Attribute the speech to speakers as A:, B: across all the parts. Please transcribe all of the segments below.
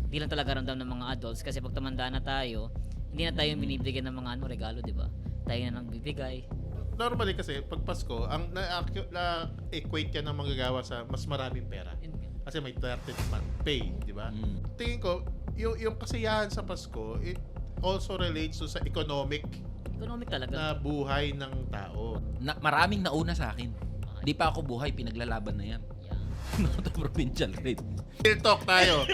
A: Hindi lang talaga ramdam ng mga adults kasi pag tumanda na tayo, hindi na tayo binibigyan ng mga regalo, di ba? Tayo na nang bibigay.
B: Normally kasi, pag Pasko, ang na-equate yan ng manggagawa sa mas maraming pera. Kasi may 13th month pay, di ba? Tingin ko, yung kasiyahan sa Pasko, it also relates to sa economic
A: Economic talaga.
B: na buhay ng tao.
C: Maraming nauna sa akin. Di pa ako buhay, pinaglalaban na yan.
A: Yeah.
C: Not a provincial rate.
B: Real talk tayo.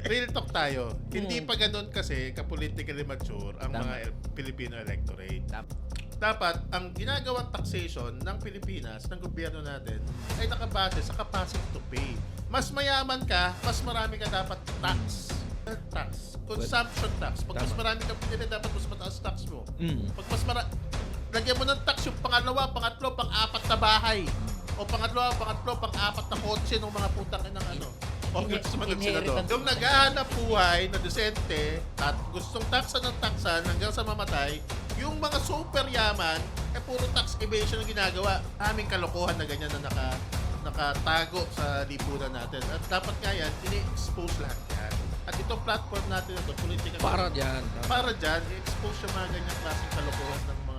B: Real talk tayo. Hindi pa ganun kasi ka-politically mature ang
C: Tama.
B: mga Filipino electorate.
C: Tama.
B: Dapat, ang ginagawang taxation ng Pilipinas, ng gobyerno natin, ay nakabase sa capacity to pay. Mas mayaman ka, mas marami ka dapat tax. Tax. Consumption tax. Pag mas marami ka pinili, dapat mas mataas tax mo. Pag mas lagyan mo ng tax yung pangalawa, pangatlo, pang-apat na bahay. O pangatlo, pang-apat na kotse ng mga putang ng congressman at senador. Yung naghahanap buhay na desente at gustong taksa ng taksan hanggang sa mamatay, yung mga super yaman, puro tax evasion ang ginagawa. Aming kalokohan na ganyan na nakatago sa lipunan natin. At dapat nga yan, ini-expose lahat yan. At itong platform natin ito, politika
C: Para dyan.
B: para dyan, i-expose yung mga ganyang klaseng kalokohan ng mga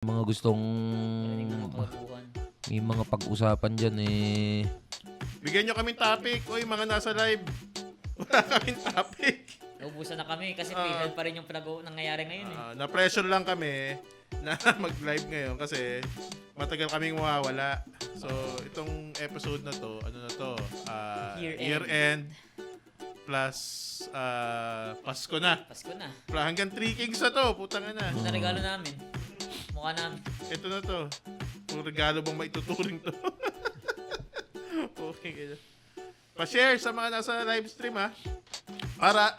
C: Mga gustong
A: Pwedeng na makaupuan.
C: may mga pag-usapan dyan eh.
B: Bigyan nyo kaming topic. Uy, mga nasa live. Wala kaming topic.
A: Naubusan na kami kasi PhilHealth pa rin yung nangyayari ngayon eh.
B: Na-pressure lang kami na mag-live ngayon kasi matagal kaming mawawala. So, itong episode na to, ano na to? Year-end plus Pasko na.
A: Pasko na.
B: Hanggang 3 Kings na to. Putang ina.
A: Ito na regalo namin. Mukha namin.
B: Ito na to. Kung regalo bang maituturing to. Okay, kaya. Pa-share sa mga nasa live stream ha. Para,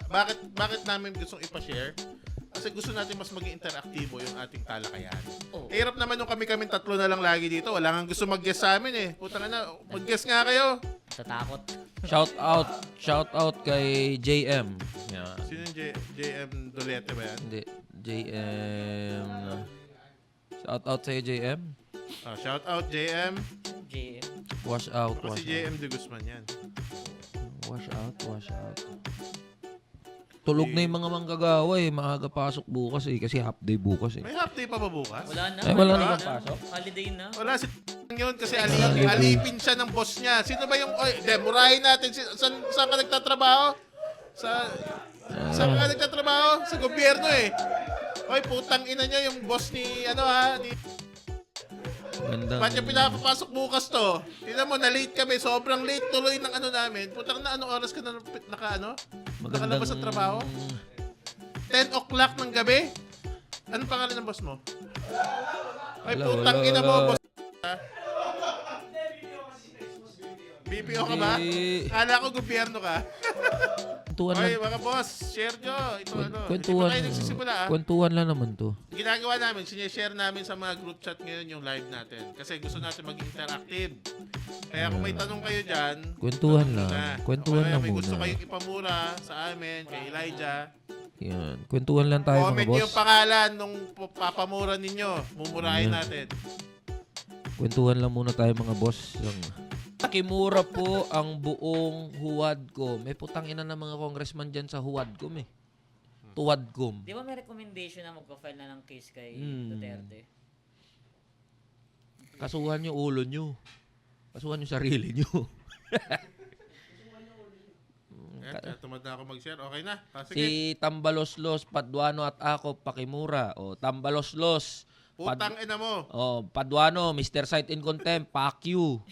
B: bakit namin gustong ipa-share? Kasi gusto natin mas maging interaktibo yung ating talakayan.
A: Oh.
B: Hirap naman yung kami-kaming tatlo na lang lagi dito. Wala nga gusto mag-guest sa amin eh. Putang na, mag-guest nga kayo.
A: Tatakot.
C: Shout out kay JM. Yan.
B: Sino yung JM Dolete ba yan?
C: Hindi, JM. Shout out sa'yo, JM.
B: Shout out JM.
A: JM.
C: Wash out,
B: Ako si JM De Guzman yan.
C: Wash out. Tulog na yung mga manggagawa eh. Maaga pasok bukas eh. Kasi half day bukas eh.
B: May half day pa ba bukas?
A: Wala na.
C: Wala
A: holiday
C: na pasok?
A: Holiday na.
B: Wala si yun kasi alipin siya ng boss niya. Sino ba yung murahin natin saan ka nagtatrabaho? Saan ka nagtatrabaho? Sa gobyerno eh. Oy, putang ina niya yung boss ni ni
C: Gandang.
B: Ba't yung pinapapasok bukas to? Tingnan mo, na-late kami. Sobrang late tuloy ng namin. Putang na, anong oras ka na nakalabas sa trabaho? 10 o'clock ng gabi? Anong pangalan ng boss mo? Ay, putang ina mo, boss. BPO ka ba? Kala ko gobyerno ka.
C: Kwentuhan
B: Oy,
C: lang.
B: mga boss, share nyo. Ito
C: Kwentuhan.
B: Hindi pa tayo nagsisimula
C: Kwentuhan lang naman to.
B: Ginagawa namin, sinishare namin sa mga group chat ngayon yung live natin. Kasi gusto natin maging interactive. Kaya kung may tanong kayo dyan,
C: Kwentuhan
B: tanong
C: lang.
B: muna.
C: Kwentuhan
B: O kaya
C: lang
B: may gusto
C: muna.
B: kayong ipamura sa amin, kay Elijah.
C: Yan. Kwentuhan lang tayo
B: Comment
C: mga
B: nyo yung
C: boss.
B: pangalan nung papamura ninyo. Mumurahin natin.
C: Kwentuhan lang muna tayo mga boss. Kimura po ang buong Huwadcom. May putang ina ng mga congressman dyan sa Huwadcom eh. Tuwadcom.
A: Di ba may recommendation na magpa-file na ng case kay Duterte?
C: Kasuhan nyo ulo nyo. Kasuhan nyo sarili nyo.
B: Kaya tumad na ako mag-share. Okay na. Sige.
C: Si Tambaloslos, Paduano at ako, Pakimura. O, Tambaloslos.
B: Putang ina mo.
C: O, Paduano, Mr. Sight in Contempt, fuck you.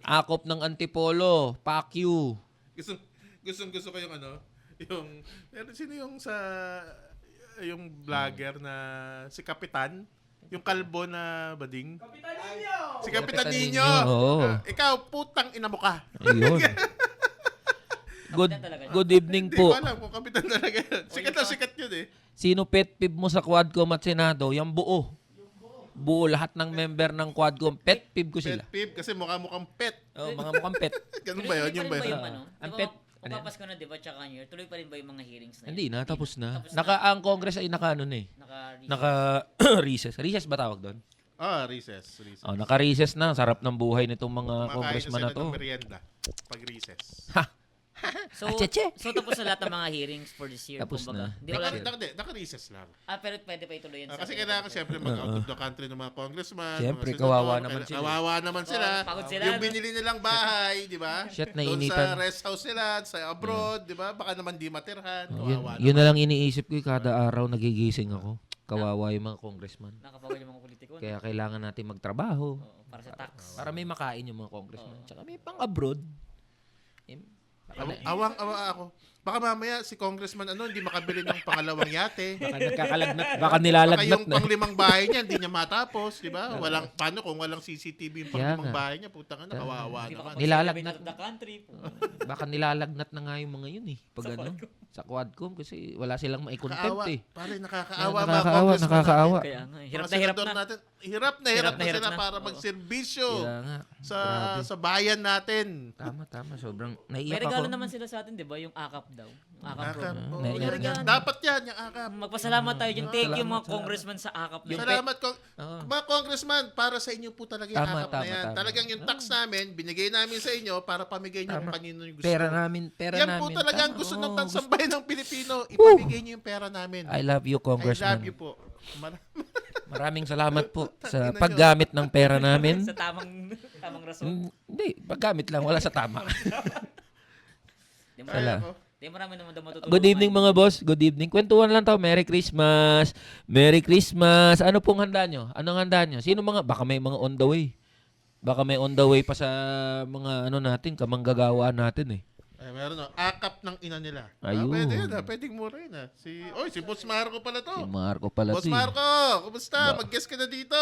C: Akop ng Antipolo, fuck you.
B: Gusto ko yung pero sino yung yung vlogger na si Kapitan? Yung kalbo na bading? Si Kapitan
C: Kapitan
B: Nino.
C: Nino, oo.
B: Ikaw, putang ina mo ka.
C: Ayun. Good evening
B: Hindi ko
C: po.
B: alam kung kapitan talaga yun. Sikat na sikat yun eh.
C: Sino pet peeve mo sa Quadcom at Senado? Yung buo. Buo lahat ng member ng Quadcom. Pet peeve ko sila.
B: Pet peeve kasi mukhang pet.
C: Oh, mga mukhang pet.
B: Ganun ba yun? Yung ba yun?
C: Ang pet.
A: Papasko na, di ba? Tsaka New Year, tuloy pa rin ba yung mga hearings na yun?
C: Hindi na, tapos na.
A: Tapos na.
C: Ang Congress ay naka ano na eh. Naka-recess. Recess ba tawag doon?
B: Recess.
C: Oh, naka-recess na. Sarap ng buhay nitong mga
B: Kumakain
C: congressman na
B: sila
C: to.
B: ng merienda pag recess.
A: So,
C: Acheche.
A: so tapos na lahat ng mga hearings for this year.
C: Tapos
A: kumbaga.
C: na.
A: Di wala,
B: Naka-recess lang.
A: pero pwede pa ituloy yan.
B: Kasi kailangan siyempre mag-out of the country ng mga congressman.
C: Siyempre,
B: mga senador,
C: kawawa naman sila.
B: Kawawa naman sila.
A: Pagod sila.
B: Yung binili nilang bahay, di ba?
C: Shit,
B: Doon
C: nainitan.
B: sa rest house nila, sa abroad, di ba? Baka naman di matirhan.
C: Yun,
B: Kawawa
C: yun na lang iniisip ko. Kada araw nagigising ako. Kawawa yung mga congressman.
A: Nakapagod yung mga politiko.
C: Kaya kailangan natin magtrabaho.
A: Oo, para sa tax.
C: Para may makain yung mga congressman. Tsaka may pang-abroad.
B: Awang-awa ako. Baka mamaya si congressman hindi makabili ng pangalawang yate.
C: Baka nagkakalagnat. Baka
B: Baka
C: nilalagnat
B: yung
C: na.
B: panglimang bahay niya, hindi niya matapos, di ba? Paano kung walang CCTV yung
C: Kaya
B: panglimang
C: nga.
B: bahay niya? Putang na, kawawa
A: Hindi
B: naman.
C: Nilalagnat.
A: of the country.
C: Baka nilalagnat na nga yung mga yun eh. Pag sa Quadcom kasi wala silang maikontent
B: Nakakaawa.
C: eh.
B: Pare, nakakaawa mga
C: Nakakaawa,
B: congressman
C: nakakaawa.
A: Kaya nga,
B: natin.
A: hirap
B: Mga
A: na hirap
B: senador
A: na.
B: natin. Hirap na sila
A: na.
B: para
A: Oo.
B: magserbisyo
C: Kaya nga.
B: sa
C: Grabe.
B: sa bayan natin.
C: Tama. Sobrang
A: May
C: naiyak
A: regalo
C: ako.
A: naman sila sa atin, di ba? Yung AKAP daw. Yung AKAP
B: Akap.
A: program.
B: Oo,
C: Naiyak
B: yan,
C: nga.
B: yan. Dapat yan, yung akap.
A: Magpasalamat tayo dyan. Thank you
C: Salamat,
A: mga congressman sa AKAP na yun.
B: Salamat
C: Oo.
B: mga congressman, para sa inyo po talaga yung
C: Tama,
B: akap na yan.
C: tama.
B: Talagang yung tax namin, binigay namin sa inyo para pamigay nyo kung
C: Tama.
B: kanino yung gusto.
C: Pera namin.
B: Yan po talaga ang
C: Tama.
B: gusto ng
C: Oo,
B: tansambayan ng Pilipino. Ipamigay nyo yung pera namin.
C: I love you,
B: I
C: Congressman.
B: love you po.
C: Maraming salamat po sa
B: Tangina nyo.
C: paggamit ng pera namin.
A: Sa tamang rason.
C: Hindi, paggamit lang. Wala sa tama.
A: Di mo
C: Wala.
A: Di marami naman daw matutulungan.
C: Good evening mga boss. Good evening. Kwentuhan lang to. Merry Christmas. Merry Christmas. Ano pong handa nyo? Anong handa nyo? Sino mga? Baka may mga on the way. Baka may on the way pa sa mga natin, kamanggagawaan natin eh.
B: Ay, meron akap ng ina nila.
C: Ayun.
B: Pwede yun pwedeng mura yun Si Boss Marco pala to.
C: Si Marco pala
B: Boss
C: to eh.
B: Marco, kumusta? Mag-guest ka na dito.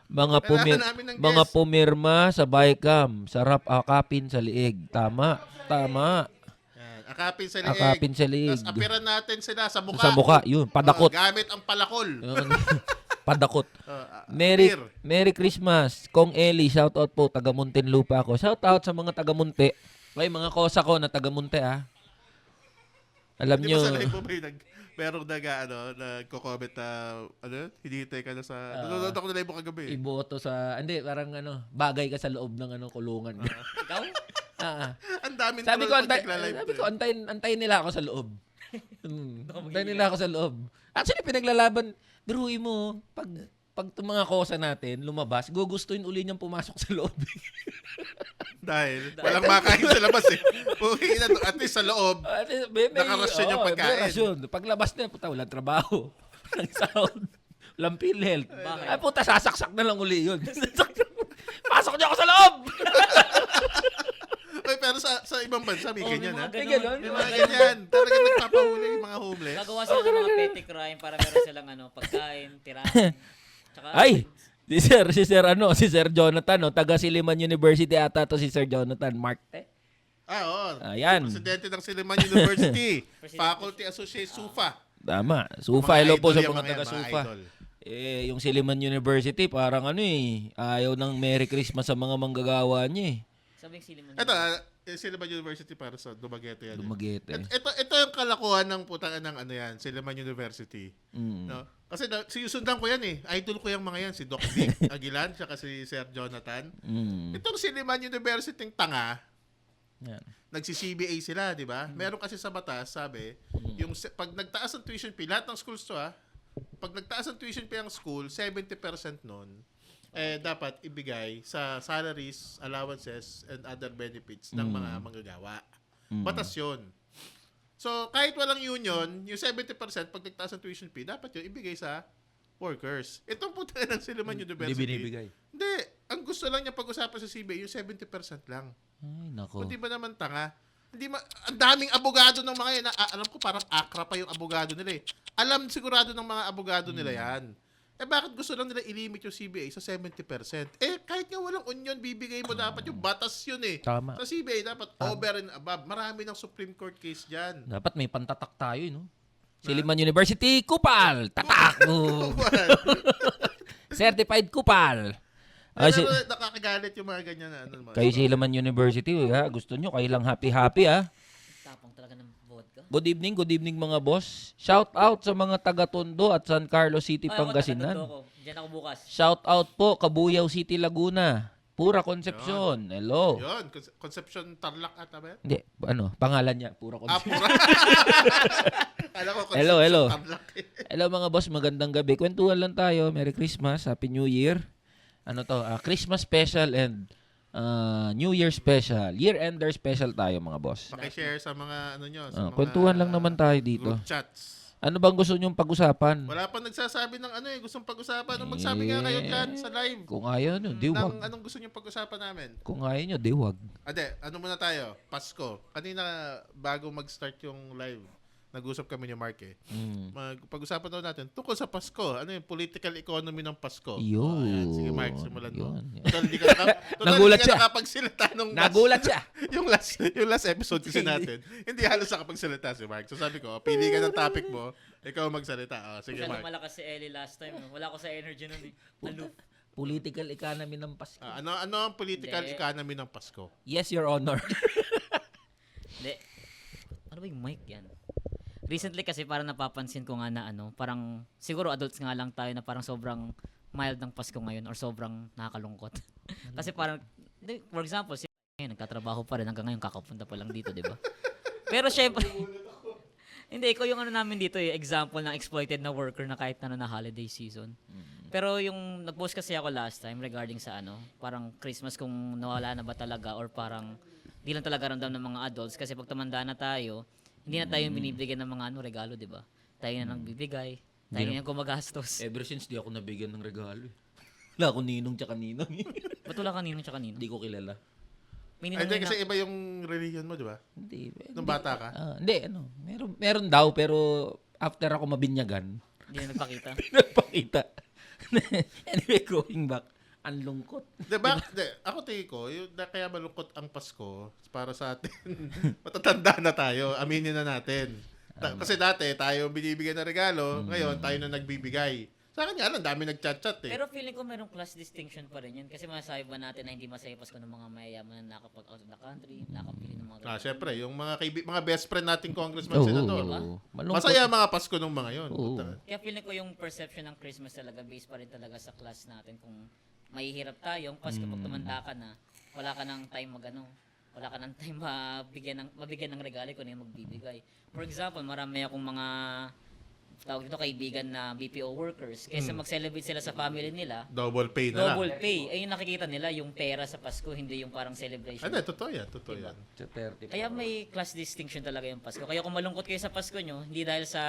B: Kailangan namin ng
C: Mga
B: guest.
C: pumirma sa Bicam. Sarap akapin sa liig. Tama.
B: Yan, akapin sa liig.
C: Akapin sa liig.
B: Tapos apiran natin sila sa mukha.
C: Sa mukha. Yun. Padakot.
B: Gamit ang palakol.
C: Yun. Padakot.
B: Apir.
C: Merry Christmas. Kong Eli, shout out po. Taga Muntinlupa ako. Shout out sa mga taga Munti. Ay, mga kosa ko na taga Munti Alam
B: Di
C: nyo.
B: ba sa live mo ba yung merong nagko-comment na, hinihintay ka na sa, nanonood ako na live mo kagabi.
C: Iboto sa, hindi, parang bagay ka sa loob ng kulungan.
A: Ikaw?
B: Ang daming
C: Sabi ko,
B: troll pag nagla-live
C: antayin nila ako sa loob. Antayin nila ako sa loob. Actually, pinaglalaban, biruin mo, pag mga kosa natin lumabas, gugustuhin uli niyang pumasok sa loob.
B: Dahil walang makain sa labas eh. At least sa loob, nakarasyon yung pagkain.
C: Paglabas na, puta, walang trabaho. Walang sound. Walang PhilHealth.
A: Bakit?
C: Ay, puta, sasaksak na lang uli yun. Pasok niyo ako sa loob!
B: Oy, pero sa ibang bansa may ganyan ha.
A: mga
C: May ganon.
B: May mga ganyan. Talagang nagpapahuli yung mga homeless.
A: Gagawa sila ng mga petty crime para meron silang pagkain, tirahan. Tsaka,
C: Ay! Si Sir Jonathan, taga Siliman University ata to si Sir Jonathan Marte.
B: Oo.
C: Ayan.
B: Presidente ng Siliman University. Faculty Associate SUFA.
C: Tama. Sufa,
B: Mga
C: hello po
B: idol
C: sa
B: yan,
C: mga
B: yan,
C: taga
B: mga
C: Sufa.
B: idol.
C: Yung Siliman University, parang ayaw ng Merry Christmas sa mga manggagawa niya eh.
A: sabing siliman.
B: Ito, Siliman University para sa Dumaguete yan.
C: Dumaguete.
B: Ito yung kalakuhan ng putangan ng Siliman University.
C: Mm.
B: No? Kasi sinusundan ko yan eh. Idol ko yung mga yan. Si Doc Vic Aguilan, saka si Sir Jonathan.
C: Mm.
B: Itong Siliman University tanga,
C: Yan.
B: nagsi-CBA sila, di ba? Meron kasi sa batas, sabi, yung pag nagtaas ang tuition fee, lahat ng schools to pag nagtaas ang tuition fee ang school, 70% nun, dapat ibigay sa salaries, allowances, and other benefits ng mga manggagawa. Batas yun. So, kahit walang union, yung 70% pag nagtaas ang tuition fee, dapat yun ibigay sa workers. Itong puta ng Siliman University.
C: Hindi binibigay.
B: Hindi. Ang gusto lang niya pag-usapan sa CBA, yung 70% lang.
C: Ay, nako.
B: Hindi ba naman tanga? Ang daming abogado ng mga yan. Alam ko parang akra pa yung abogado nila eh. Alam sigurado ng mga abogado nila yan. Bakit gusto lang nila ilimit yung CBA sa 70%? Kahit nga walang union, bibigay mo dapat yung batas yun eh.
C: Tama.
B: Sa CBA, dapat over and above. Marami ng Supreme Court case dyan.
C: Dapat may pantatak tayo, no? Siliman University, kupal! Tatak! Certified kupal!
B: Pero nakakagalit yung mga ganyan na
C: Kayo Siliman University, gusto nyo, kayo lang happy-happy,
A: Tapang talaga ng vodka.
C: Good evening mga boss. Shout out sa mga taga Tondo at San Carlos City,
A: Ay, ako,
C: Pangasinan.
A: taga-Tondo ako. Diyan ako bukas.
C: Shout out po Kabuyaw City, Laguna. Pura Concepcion. Hello.
B: Yun, Concepcion Tarlac ata ba yan?
C: Hindi, pangalan niya, Pura
B: Ah,
C: Concepcion.
B: pura. Alam ko, Concepcion
C: Hello.
B: Tarlac.
C: Hello mga boss, magandang gabi. Kwentuhan lang tayo. Merry Christmas, Happy New Year. Ano to? Christmas special and New Year special. Year-ender special tayo mga boss.
B: Pakishare sa mga ano nyo. Sa mga
C: Kwentuhan lang naman tayo dito.
B: group chats.
C: Ano bang gusto nyong pag-usapan?
B: Wala pa nagsasabi ng ano gustong pag-usapan. Nung magsabi nga kayo dyan sa live.
C: Kung ayaw nyo, di wag.
B: Anong gusto nyo pag-usapan namin?
C: Kung ayaw nyo, di wag.
B: Ade, ano muna tayo? Pasko. Kanina, bago mag-start yung live, nag-usap kami ni Mark eh. Pag-usapan daw natin tungkol sa Pasko. Ano yung political economy ng Pasko?
C: Yun.
B: Ayan, sige Mark, simulan mo.
C: Yun.
B: Total, hindi ka,
C: Nagulat siya.
B: nakapagsilita nung
C: Nagulat siya.
B: yung last episode kasi natin. Hindi halos nakapagsalita si Mark. So sabi ko, pili ka ng topic mo, ikaw magsalita. Sige
A: Masyadong
B: Mark.
A: malakas si Ellie last time. Wala ko sa energy nun eh. Aloof.
C: Political economy ng Pasko.
B: Ano ang political
A: Hindi.
B: economy ng Pasko?
C: Yes, Your Honor.
A: Hindi. Ano ba yung mic yan? Recently kasi parang napapansin ko nga na parang siguro adults nga lang tayo na parang sobrang mild ng Pasko ngayon or sobrang nakakalungkot. Kasi parang, for example, si ngayon nagtatrabaho pa rin hanggang ngayon kakapunta pa lang dito, di ba? Pero syempre, hindi, ikaw yung namin dito example ng exploited na worker na kahit na holiday season. Pero yung nag-post kasi ako last time regarding sa parang Christmas kung nawala na ba talaga or parang di lang talaga ramdam ng mga adults kasi pag tumanda na tayo, hindi na tayo yung binibigyan ng mga regalo, di ba? Tayo na nang bibigay, tayo na yung gumagastos.
C: Ever since di ako nabigyan ng regalo. Wala akong ninong tsaka ninang.
A: Ba't wala kanino tsaka kanino?
C: Hindi ko kilala.
A: May
B: Ay,
A: ninong
B: hindi,
A: na-
B: kasi iba yung religion mo, di ba?
C: Hindi.
B: Nung bata ka?
C: Hindi, meron daw pero after ako mabinyagan,
A: Hindi na nagpakita.
C: nagpakita. Anyway, going back, ang lungkot.
B: Ako tingin ko, kaya malungkot ang Pasko para sa atin. Matatanda na tayo, aminin na natin. Kasi dati, tayo binibigyan ng regalo, ngayon tayo na nagbibigay. Sa akin nga lang, dami nagchat-chat eh.
A: Pero feeling ko merong class distinction pa rin yan. Kasi masasabi ba natin na hindi masaya Pasko ng mga mayayaman na nakapag out of the country, nakapili ng mga
B: Syempre, yung mga best friend nating congressman,
C: Oo,
B: senador.
C: malungkot.
B: Masaya mga Pasko nung mga yon.
C: Oo.
A: Kaya feeling ko yung perception ng Christmas talaga based pa rin talaga sa class natin. Kung mahihirap tayo, yung Pasko pag tumanda ka na, wala ka ng time wala ka ng time mabigyan ng regalo kung ano yung magbibigay. For example, marami akong mga tawag dito kaibigan na BPO workers. Kaysa mag-celebrate sila sa family nila,
B: Double pay na lang.
A: double pay. Ay yung nakikita nila yung pera sa Pasko, hindi yung parang celebration.
B: Ano, totoo yan, totoo yan.
C: Sa 30.
A: Kaya may class distinction talaga yung Pasko. Kaya kung malungkot kayo sa Pasko nyo, hindi dahil sa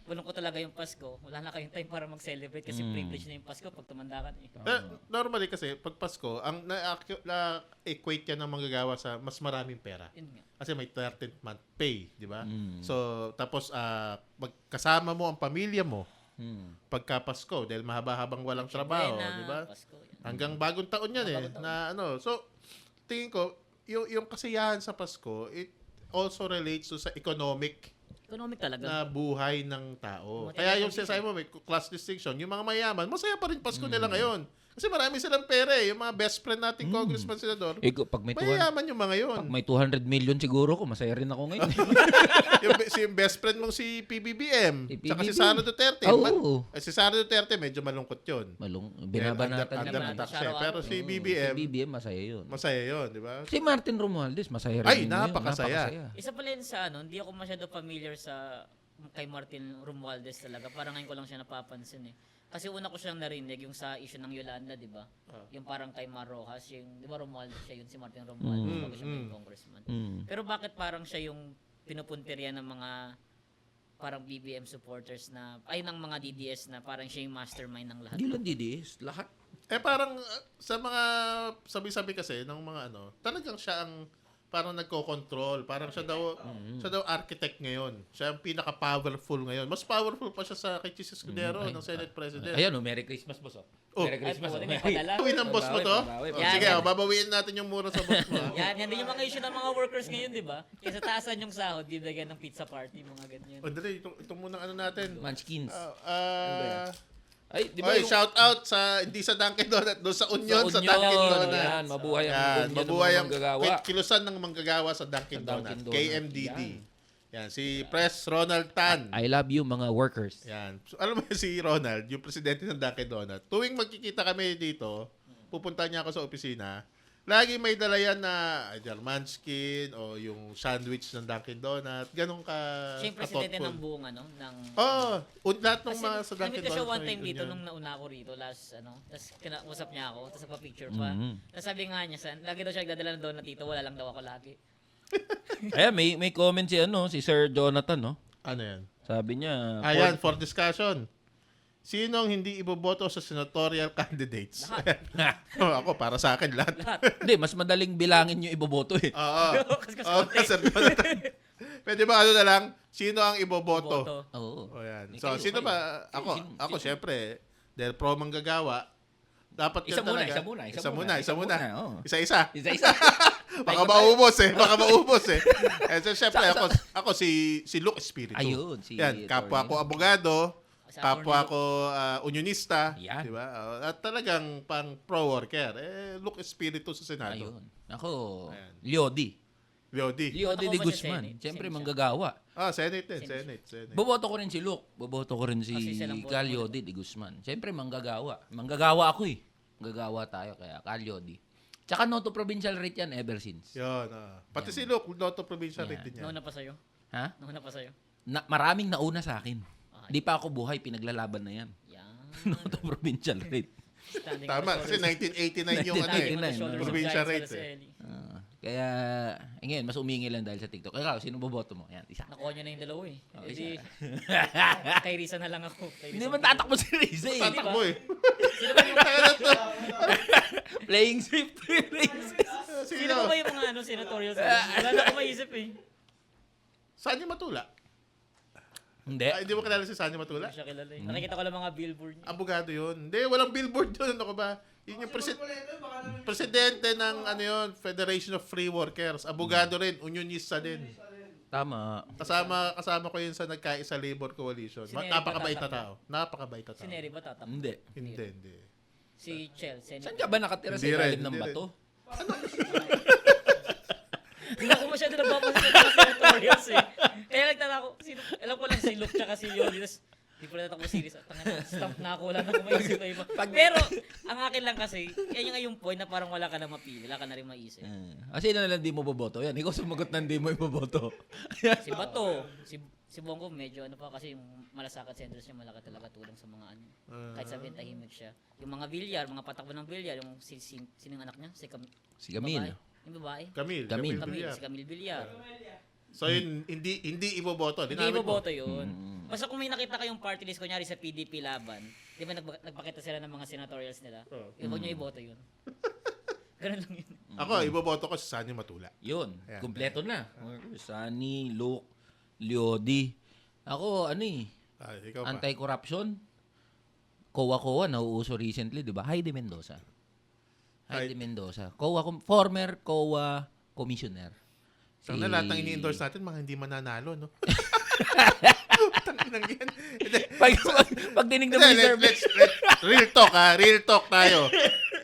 A: malungkot talaga yung Pasko, wala na kayong time para mag-celebrate kasi privilege na yung Pasko pag tumanda ka na eh.
B: Normally kasi, pag Pasko, ang na-equate yan ng manggagawa sa mas maraming pera.
A: Yun nga.
B: Kasi may 13th month pay, di ba? So, tapos magkasama mo ang pamilya mo pagka Pasko dahil mahaba-habang walang trabaho,
A: Buena,
B: di ba?
A: Pasko, yan.
B: Hanggang bagong taon yan na So, tingin ko, yung kasiyahan sa Pasko, it also relates to sa economic
A: Talaga.
B: na buhay ng tao.
A: Material
B: Kaya yung
A: condition.
B: sinasabi mo, may class distinction, yung mga mayaman, masaya pa rin Pasko nila ngayon. Kasi marami silang pera eh. Yung mga best friend nating congressman, senador,
C: Pag may 200,
B: mayayaman yung mga yun.
C: pag may 200 million siguro ko, masaya rin ako ngayon.
B: yung best friend mong si PBBM,
C: Si
B: tsaka si
C: PBBM.
B: Sara Duterte.
C: Oo.
B: Si Sara Duterte, medyo malungkot yun.
C: Binabanatan
B: Under
C: niya.
B: attack siya.
A: Araw-araw.
B: Pero si
C: Si
B: BBM,
C: BBM, masaya yun.
B: masaya yun, di ba?
C: Si Martin Romualdez, masaya rin
B: Ay,
C: yun ngayon.
B: napakasaya.
A: Isa pala yun sa hindi ako masyado familiar sa kay Martin Romualdez talaga. Parang ngayon ko lang siya napapansin eh. Kasi una ko siyang narinig yung sa issue ng Yolanda, di ba? Yung parang kay Mar Rojas, yung, di ba Romualdez siya yun, si Martin Romualdez, bago siya maging congressman. Pero bakit parang siya yung pinupuntirya ng mga parang BBM supporters na, ay ng mga DDS na parang siya yung mastermind ng lahat?
C: Hindi lang DDS, lahat.
B: Parang sa mga sabi-sabi kasi ng mga talagang siya ang parang nagko-control. Parang siya daw architect ngayon. Siya ang pinaka-powerful ngayon. Mas powerful pa siya sa kay Chis Escudero ng Senate President.
C: Ayan, Merry Christmas, boss.
B: Oh.
C: Merry Christmas.
A: Ay, may padala.
B: Babawiin ng boss mo to?
C: Babawi.
B: Oh,
A: Yan,
B: sige,
A: yan.
B: babawiin natin yung mura sa boss mo.
A: Yan din yung mga issue ng mga workers ngayon, di ba? Kaysa taasan yung sahod, bibigyan ng pizza party, mga ganyan.
B: O, dali, ito muna natin.
C: Munchkins.
B: Ay,
C: Ay, di ba
B: Oy,
C: yung...
B: shout out sa hindi sa Dunkin Donut, doon sa Union, sa
C: Union,
B: Dunkin Donut.
C: Yan, mabuhay ang
B: Yan,
C: union ng
B: mabuhay
C: mga
B: ang
C: manggagawa.
B: kilusan ng manggagawa sa Dunkin
C: Sa Dunkin
B: Donut,
C: Donut.
B: KMDD.
C: Yan.
B: Yan, si Pres Ronald Tan.
C: I love you mga workers.
B: Yan. So, alam mo si Ronald, yung presidente ng Dunkin' Donut, tuwing magkikita kami dito, pupunta niya ako sa opisina, lagi may dala yan na German skin o yung sandwich ng Dunkin' Donut. Ganun ka
A: Siya yung presidente
B: ka-thoughtful.
A: ng buong ng
B: lahat ng
A: kasi
B: mga sa Dunkin'
A: namit ko siya
B: Donut.
A: one time
B: may
A: dito
B: ganyan.
A: nung nauna ako rito tapos kinausap niya ako tapos nagpa-picture pa. Tapos sabi nga niya, lagi daw siya nagdadala ng donut dito, wala lang daw ako lagi.
C: Ayan, may comment si Sir Jonathan, no?
B: Ano yan?
C: Sabi niya,
B: Ayan, for discussion. Sinong hindi iboboto sa senatorial candidates? Ako, para sa akin, lahat.
C: Hindi, mas madaling bilangin yung iboboto eh.
B: Oo.
A: Kasi
B: Oo, Sir Jonathan. Pwede ba ano na lang, sino ang iboboto?
A: Boto.
C: Oo.
B: O yan.
C: Ikaw,
B: So, sino
C: kayo.
B: ba? Ako syempre, dahil pro manggagawa, dapat
C: Isa
B: yan
C: muna,
B: talaga.
C: isa muna. Oo.
B: Isa-isa.
C: Isa-isa.
B: Baka maubos eh. So, syempre, ako si Luke Espiritu.
C: Ayun, si
B: Yan, kapwa
C: attorney.
B: ko abogado,
A: Sa
B: kapwa
A: attorney
B: ko unionista,
C: Yan.
B: di ba? At talagang pang pro-worker. Luke Espiritu sa Senado.
C: Ayun. Ako,
B: Ayan.
C: Liodi
B: Leody.
C: de
A: Ako ba sa
C: Guzman.
A: Senate?
C: Siyempre,
A: Senate siya.
C: manggagawa.
B: Senate din. Senate.
C: Boboto ko rin si Luke. Boboto ko rin si
A: Kasi silang boto
C: Cal
A: mo,
C: Liodi de Guzman. Siyempre, manggagawa. Manggagawa ako eh. Manggagawa tayo, kaya Cal Liodi. Tsaka Noto Provincial rate yan ever since.
B: Yun. Pati si Luke, Lotto Provincial
C: Yan.
B: rate din yan.
A: Nauna pa sa'yo.
C: Ha?
A: Nauna pa sa'yo.
C: Maraming nauna sa akin.
A: Ay.
C: Di pa ako buhay, pinaglalaban na yan.
A: Yan.
C: Noto Provincial rate.
A: Standing
B: Tama,
A: on the
B: kasi
A: shoulders-
B: 1989 yung ano
A: standing
B: eh.
A: on the
C: 1989,
A: shoulders of
B: provincial
A: giants,
B: rate,
A: Araceli.
C: Kaya, ngayon, mas umingi lang dahil sa TikTok. Ikaw, sino boboto mo? Yan, isa.
A: Nakuha niya na yung dalawa eh.
C: Oh,
A: Edi,
C: isa.
A: kay Risa na lang ako. Kay
C: Hindi
A: Risa
C: naman
A: na-
C: tatakbo si Riza eh.
B: Tatakbo eh.
A: Sino ba yung
C: Playing safe.
A: Sino ba yung mga senatorial services? Wala na ako maisip eh.
B: Saan yung Matula?
C: Hindi.
B: Hindi mo kilala si Sanyo Matula?
A: Hindi siya kilala eh. Nakikita ko lang mga billboard niya.
B: Abogado yun. Hindi, walang billboard yun. Ano ka ba? Yun yung presidente ng Federation of Free Workers. Abogado rin. Unionista din.
C: Tama.
B: Kasama ko yun sa Nagkaisa Labor Coalition.
A: Si Neri
B: Napakabait na
A: ba
B: tao. Napakabait na tao.
A: Si Neri ba tatak?
C: Hindi.
B: Hindi.
A: Si Chel.
C: Saan ka ba nakatira sa
B: Hindi rin,
C: ilalim ng
B: hindi
C: bato?
A: Hindi ako masyado nagpapansin sa mga senatorials eh. Kaya nagtala ko, alam ko lang si Luke tsaka si Yoli. Tapos, di ko na natakbo series. Stamp na ako, wala na ako maisip na iba. Pero, ang akin lang kasi, yan yung point na parang wala ka na mapili, wala ka na rin maisip.
C: Sino na lang di mo boboto? Yan, ikaw sumagot na di mo iboboto.
A: Si Bato, si Bongo medyo kasi yung Malasakit Centers niya malaki talaga tulong sa mga kahit sabihin tahimik siya. Yung mga bilyar, mga patakbo ng bilyar, yung sinong anak niya?
C: Si Camille.
A: Yung babae?
C: Camille.
B: Villar.
A: Si Camille Villar.
B: So yun, hindi iboboto.
A: Hindi
B: Linawin mo.
A: iboboto yun. Basta kung may nakita kayong party list, kunyari sa PDP laban, di ba nagpakita sila ng mga senatorials nila? Huwag nyo iboto yun. Ganun lang yun.
B: Ako, iboboto ko si Sanyo Matula.
C: Yun.
B: Ayan.
C: Kompleto na. Sunny, Luke, Liodi. Ako,
B: Ikaw pa.
C: anti-corruption. COA, nauuso recently, di ba? Heidi Mendoza. Heidi Mendoza. Former COA commissioner.
B: Sana lahat ng ini-endorse natin, mga hindi mananalo, no? Tanginang yan.
C: Pag tinignan mo
B: Hindi,
C: yung survey.
B: real talk ha. Real talk tayo.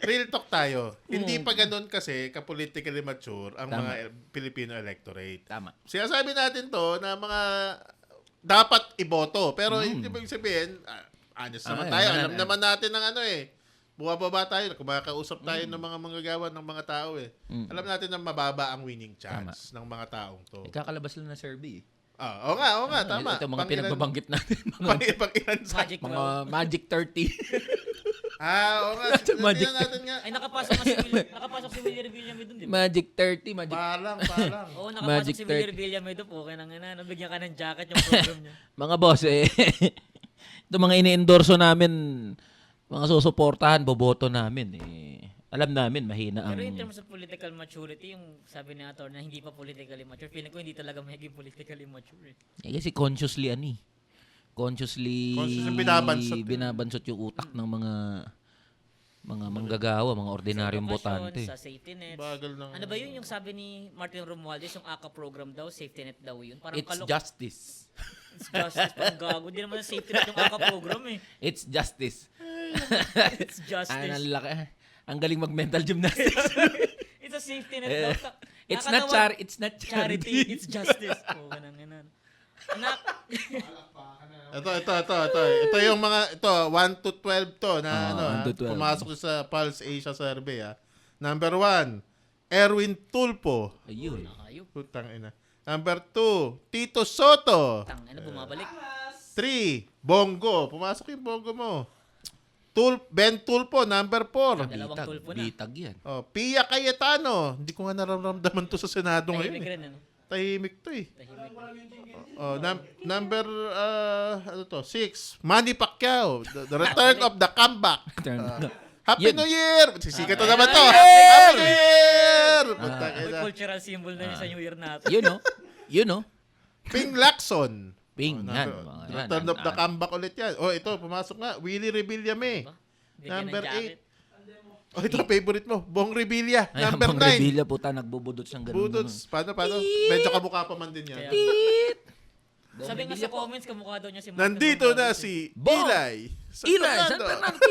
B: Real talk tayo. Hindi pa ganun kasi ka-politically mature ang
C: Tama.
B: mga Filipino electorate.
C: Tama.
B: Sinasabi natin to na mga dapat iboto. Pero hindi ba ibig sabihin, honest naman tayo. Alam naman natin ng bumababa tayo, kumakausap tayo ng mga manggagawa ng mga tao eh. Alam natin na mababa ang winning chance ng mga taong to.
C: Kakalabas lang na survey.
B: Oo nga, tama.
C: Ito mga pinagbabanggit natin.
B: Pang-ilan sa...
A: Magic
C: Mga
A: 12.
C: Magic 30.
B: Oo nga.
C: Magic.
B: Tingnan natin nga.
A: Ay, nakapasok si Willie Villanueva doon, di ba?
C: Magic 30. Magic.
B: Palang.
A: Oo, nakapasok
C: Magic
A: si Willie
C: 30.
A: Villanueva doon po. Kaya nang nabigyan ka ng jacket yung program niya.
C: Mga boss, ito mga ini-endorso namin, mga susuportahan, boboto namin. Alam namin, mahina ang...
A: Pero in terms of political maturity, yung sabi ni Ator na hindi pa politically mature, feeling ko hindi talaga magiging politically mature.
C: kasi consciously, consciously binabansot yung utak ng mga manggagawa, mga ordinaryong
A: Sa edukasyon,
C: botante.
A: Sa safety net.
B: Bagal ng...
A: Ano ba yun yung sabi ni Martin Romualdez, yung ACA program daw, safety net daw yun? Parang
C: It's justice.
A: It's justice. Parang gago. Hindi naman safety net yung ACA program eh.
C: It's justice.
A: It's justice.
C: Ang laki. Ang galing mag-mental gymnastics.
A: It's a safety net daw.
C: It's
A: Nakakatawa.
C: not charity.
A: Charity. It's justice. Oo, ganun. Anak.
B: Ito. Ito yung mga, ito, 1 to 12 to na ano,
C: 1 to 12.
B: pumasok sa Pulse Asia survey, Number 1, Erwin Tulpo.
C: Ayun.
A: Ayop.
B: Putang ina. Number 2, Tito Soto.
A: Tang, ano bumabalik?
B: 3, Bongo. Pumasok yung Bongo mo. Ben Tulpo, number 4.
A: Dalawang tulpo na.
C: Bitag yan.
B: Oh, Pia Cayetano. Hindi ko nga nararamdaman to sa Senado ngayon.
A: Tahimik
B: Eh.
A: rin, ano?
B: Tahimik to eh.
A: Tahimik.
B: Oh, number 6, Manny Pacquiao. The return of the comeback. Happy
C: Yun.
B: New Year! Sisikat to naman to.
A: Happy
B: Happy New Year! Putang
A: May
B: ina.
A: cultural symbol na yun sa New Year natin.
C: Yun no?
B: Ping Lacson.
C: Ping,
B: Oh,
C: yan.
B: Return of the comeback ulit yan. Oh, ito, pumasok nga. Willie Revillame.
A: Bigyan ng
B: Number
A: jacket.
B: 8. Oh, ito, favorite mo. Bong Revilla.
C: Ay,
B: Number
C: habang
B: 9.
C: Revilla puta, nagbubudot siyang ganun.
B: Budots. Paano? Medyo kamukha pa man din yan.
A: Kaya- Sabi nga sa comments, kamukha daw niya si Mark.
B: Nandito na si
C: Bong!
B: Eli.
C: Ilay, San Fernando.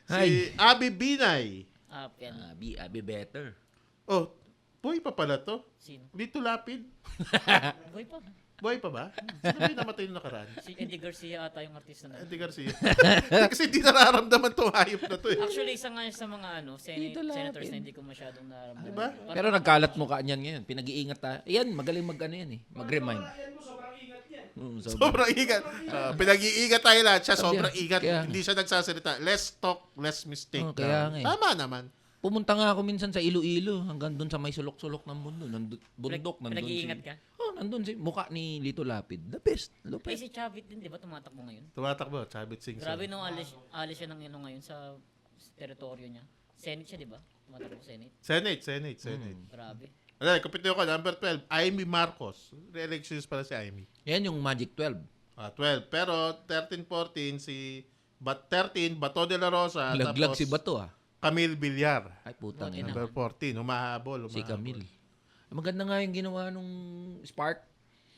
B: Si Abby Binay.
A: Ah, yan.
C: Abi better.
B: Oh, boy pa pala to.
A: Sino?
B: Dito Lapid.
A: Boy pa.
B: Boy pa ba? Sino ba yung namatay nung nakaraan?
A: Si Eddie Garcia ata yung artista na.
B: Eddie Garcia. Kasi di nararamdaman tong hayop na to eh.
A: Actually, isa nga sa mga
C: Dito lapid.
A: senators na hindi ko masyadong nararamdaman.
B: Diba?
C: Pero nagkalat mo ka niyan ngayon. Pinag-iingat tayo. Yan, magaling mag-ano yan eh. Mag-remind.
B: Sobrang ingat. Pinag-iingat tayo lahat. Siya sobrang ingat.
C: Kaya nga.
B: Hindi siya nagsasalita. Less talk, less mistake.
C: Oh, kaya nga eh.
B: Tama naman.
C: Pumunta nga ako minsan sa Iloilo. Hanggang doon sa may sulok-sulok ng mundo. Bundok. Nandun
A: Pinag-iingat ka?
C: Oh, nandun si mukha ni Lito Lapid. The best.
A: Eh
C: Lupit.
A: si Chavit din, di ba tumatakbo ngayon?
B: Tumatakbo. Chabit Singh.
A: Grabe nung alis siya ng ngayon sa teritoryo niya. Senate siya, di ba? Tumatakbo Senate.
B: Senate.
A: Grabe.
B: Alay, kapityo ko. Number 12. Amy Marcos. Re-elections pala si Amy.
C: Yan yung Magic 12.
B: 12. Pero 13-14 si 13 Bato de la Rosa.
C: Laglag
B: tapos
C: si Bato ah.
B: Camille Villar.
C: Ay putang ina.
B: Number 14. Humahabol.
C: Si Camille. Maganda nga yung ginawa nung Spark.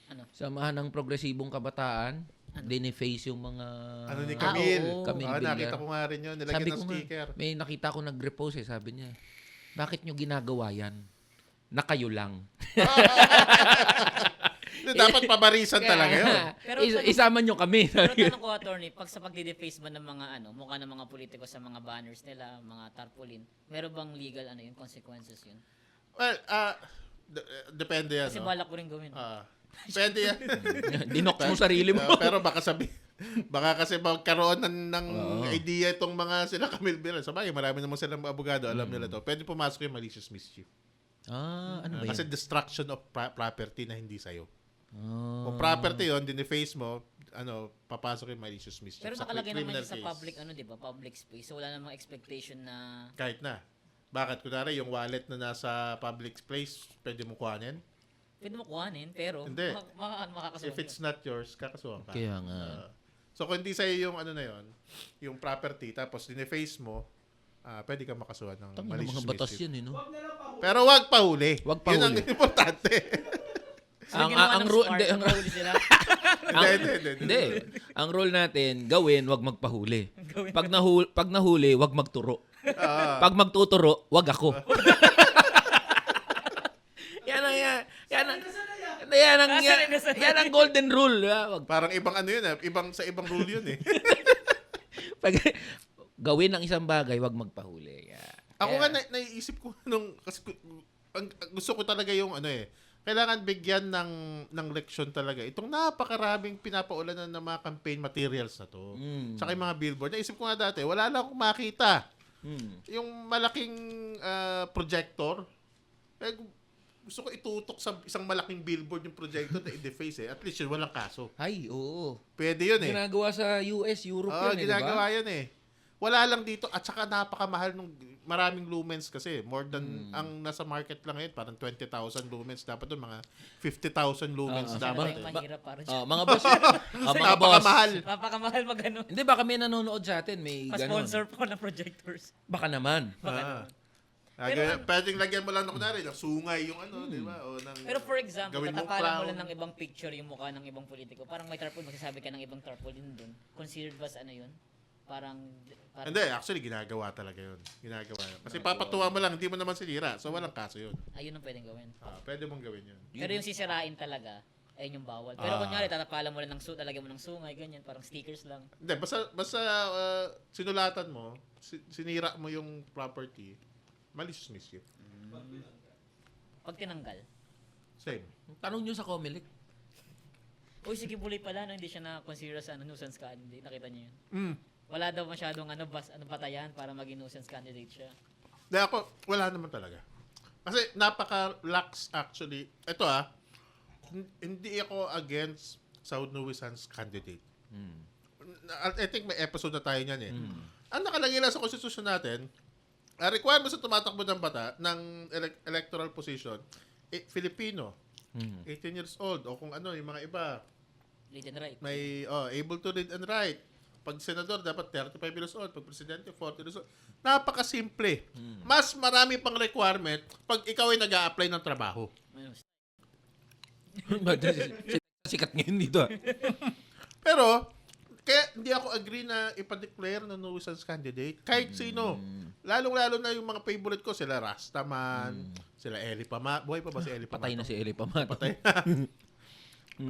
A: Ano?
C: Samahan ng progresibong kabataan. Diniface yung mga...
B: Ano ni Camille?
A: oo.
C: Camille
B: Nakita
C: Villar.
B: ko nga rin yun. Nilagyan
C: Sabi
B: ng
C: ko
B: sticker.
C: nga, may nakita ko nag-repost sabi niya, bakit nyo ginagawa yan? Na kayo lang.
B: Dapat pabarisan talaga yun.
A: Pero
C: Isama nyo kami.
A: Pero tanong ko, attorney, pag sa pagdi-deface ba ng mga mukha ng mga politiko sa mga banners nila, mga tarpaulin, meron bang legal yung consequences yun?
B: Well, depende yan.
A: Kasi
B: no?
A: balak ko rin gawin.
B: Depende yan.
C: Dinox mo sarili mo.
B: Pero baka kasi magkaroon ng idea itong mga sila Camille Villar. Sabagay, marami naman silang abogado, alam nila to. Pwede pumasok yung malicious mischief.
C: Ano ba
B: Kasi
C: yan?
B: destruction of property na hindi sa'yo.
C: Ah.
B: Kung property yun, dine-face mo, papasok yung malicious mischief.
A: Pero
B: Sa
A: nakalagay naman
B: criminal
A: siya sa
B: case.
A: public, di ba? Public space. So wala namang expectation na...
B: Kahit na. Bakit? Kunwari, yung wallet na nasa public place, pwede mo kuhanin?
A: Pwede mo kuhanin, pero
B: Hindi.
A: makakasuhan
B: If it's not yours, kakasuhan ka.
C: Kaya nga.
B: So, kung hindi sa'yo yung na yun, yung property, tapos dine-face mo, pwede ka makasuhan ng
C: Tangina,
B: malicious
C: mga batas
B: mischief.
C: yun no?
B: Pero wag pahuli.
C: Wag
B: Yun ang
C: pahuli.
B: importante.
C: Ang rule,
A: hindi, sila.
C: hindi. Ang rule natin, gawin, wag magpahuli.
A: Gawin.
C: Pag nahuli, wag magturo. Pag magtuturo, wag ako. Yan ang golden rule. Wag
B: Parang ibang yun sa ibang rule yun eh.
C: pag gawin ang isang bagay, wag magpahuli.
B: Ako nga naiisip ko kasi gusto ko talaga yung kailangan bigyan ng leksyon talaga. Itong napakaraming pinapaulanan ng mga campaign materials na to. Tsaka yung mga billboard. Naisip ko nga dati, wala lang akong makita. Yung malaking projector, gusto ko itutok sa isang malaking billboard yung projector na i-deface At least yun, walang kaso.
C: Ay, oo.
B: Pwede yun eh.
C: Ginagawa sa US, Europe yan eh,
B: ginagawa
C: diba?
B: yan eh. Wala lang dito at saka napakamahal nung maraming lumens kasi. More than ang nasa market lang ngayon, parang 20,000 lumens. Dapat doon mga 50,000 lumens
A: Sino
B: dapat.
A: yung mahirap para dyan?
C: Mga boss. Mga boss.
B: Napakamahal.
A: Papakamahal mag
C: Hindi, baka may nanonood sa atin. May ganun.
A: Pa-sponsor po ng projectors.
C: Baka naman.
B: Pwedeng lagyan mo lang kunwari ng sungay yung di ba? O ng,
A: Pero for example,
B: gawin mong
A: tatakalan mo
B: clown.
A: lang ng ibang picture yung mukha ng ibang politiko. Parang may tarpaulin, magsasabi ka ng ibang tarpaulin dun. Considered ba sa yun? Parang
B: Hindi, actually, ginagawa talaga yun. Ginagawa yun. Kasi papatuwa mo lang, hindi mo naman sinira. So, walang kaso yun.
A: ayun ang pwedeng gawin.
B: Pwede mong gawin yun.
A: Pero yung sisirain talaga, ayun yung bawal. Pero kunyari, tatapalan mo lang ng talagyan mo ng sungay, ganyan, parang stickers lang.
B: Hindi, basta sinulatan mo, sinira mo yung property, malicious mischief.
A: Pag tinanggal,
B: Same.
C: Tanong nyo sa Comelec.
A: uy, sige buloy pala, no, hindi siya na-consider sa nuisance candidate. Nakita niyo yun?
B: Mm.
A: Wala daw masyadong batayan para maging nuisance candidate siya.
B: Hindi ako, wala naman talaga. Kasi napaka-lax actually. Ito hindi ako against sa nuisance candidate. I think may episode na tayo niyan eh. Ang nakalagay lang sa konstitusyon natin, requirement sa tumatakbo ng bata ng electoral position, Filipino, 18 years old, o kung ano, yung mga iba,
A: Read and write.
B: may able to read and write. Pag senador, dapat 35 years old. Pag presidente, 40 years old. Napakasimple. Mas marami pang requirement pag ikaw ay nag-a-apply ng trabaho.
C: Sikat ngayon dito.
B: Pero, kaya hindi ako agree na ipa-declare na nuisance candidate. Kahit sino. Lalong-lalo na yung mga favorite ko, sila Rastaman, sila Eli Pamat. Buhay pa ba si Eli Pamat?
C: Patay na si Eli Pamat.
B: Patay na.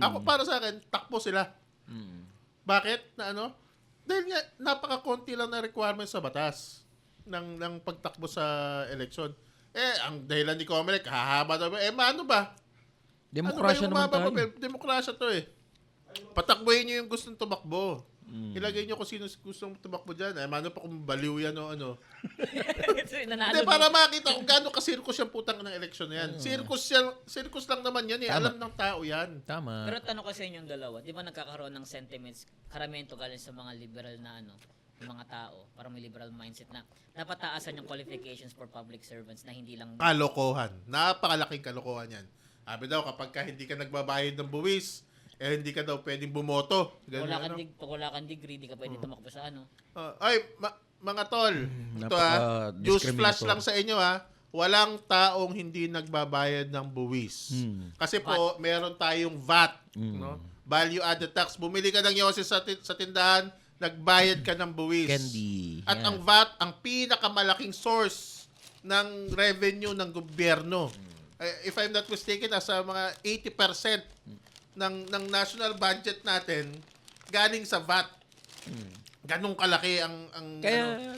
B: Ako, para sa akin, takbo sila. Bakit? Na ano? Dahil nga, napaka-konti lang na requirement sa batas ng pagtakbo sa eleksyon. Ang dahilan ni Comelec, hahaba daw. Maano ba?
C: Demokrasya
B: ano ba yung
C: naman tayo.
B: papel? Demokrasya to eh. Patakbuhin nyo yung gustong tumakbo. Ilagay nyo kung sino gustong tumakbo dyan. Mano pa kung baliw yan o ano. Hindi, para makita kung gaano ka-circus yung putang ng eleksyon na yan. Circus lang naman yan eh.
C: Tama.
B: Alam ng tao yan.
C: Tama.
A: Pero tanong ko sa inyong dalawa, di ba nagkakaroon ng sentiments, karamihan to galing sa mga liberal na yung mga tao, parang may liberal mindset na dapat taasan yung qualifications for public servants na hindi lang
B: Kalokohan. Napakalaking kalokohan yan. Sabi daw, kapag ka hindi ka nagbabayad ng buwis, hindi ka daw pwedeng bumoto. Ganun,
A: wala kang degree, di ka pwede tumakbo sa ano.
B: Mga tol, ito news
C: Napaka-discriminator.
B: flash lang sa inyo walang taong hindi nagbabayad ng buwis. Kasi po, meron tayong VAT, no? Value added tax. Bumili ka ng yosi sa tindahan, nagbayad ka ng buwis.
C: Candy.
B: At
C: Yan.
B: ang VAT, ang pinakamalaking source ng revenue ng gobyerno. If I'm not mistaken, nasa mga 80% ng national budget natin galing sa VAT. Ganong kalaki ang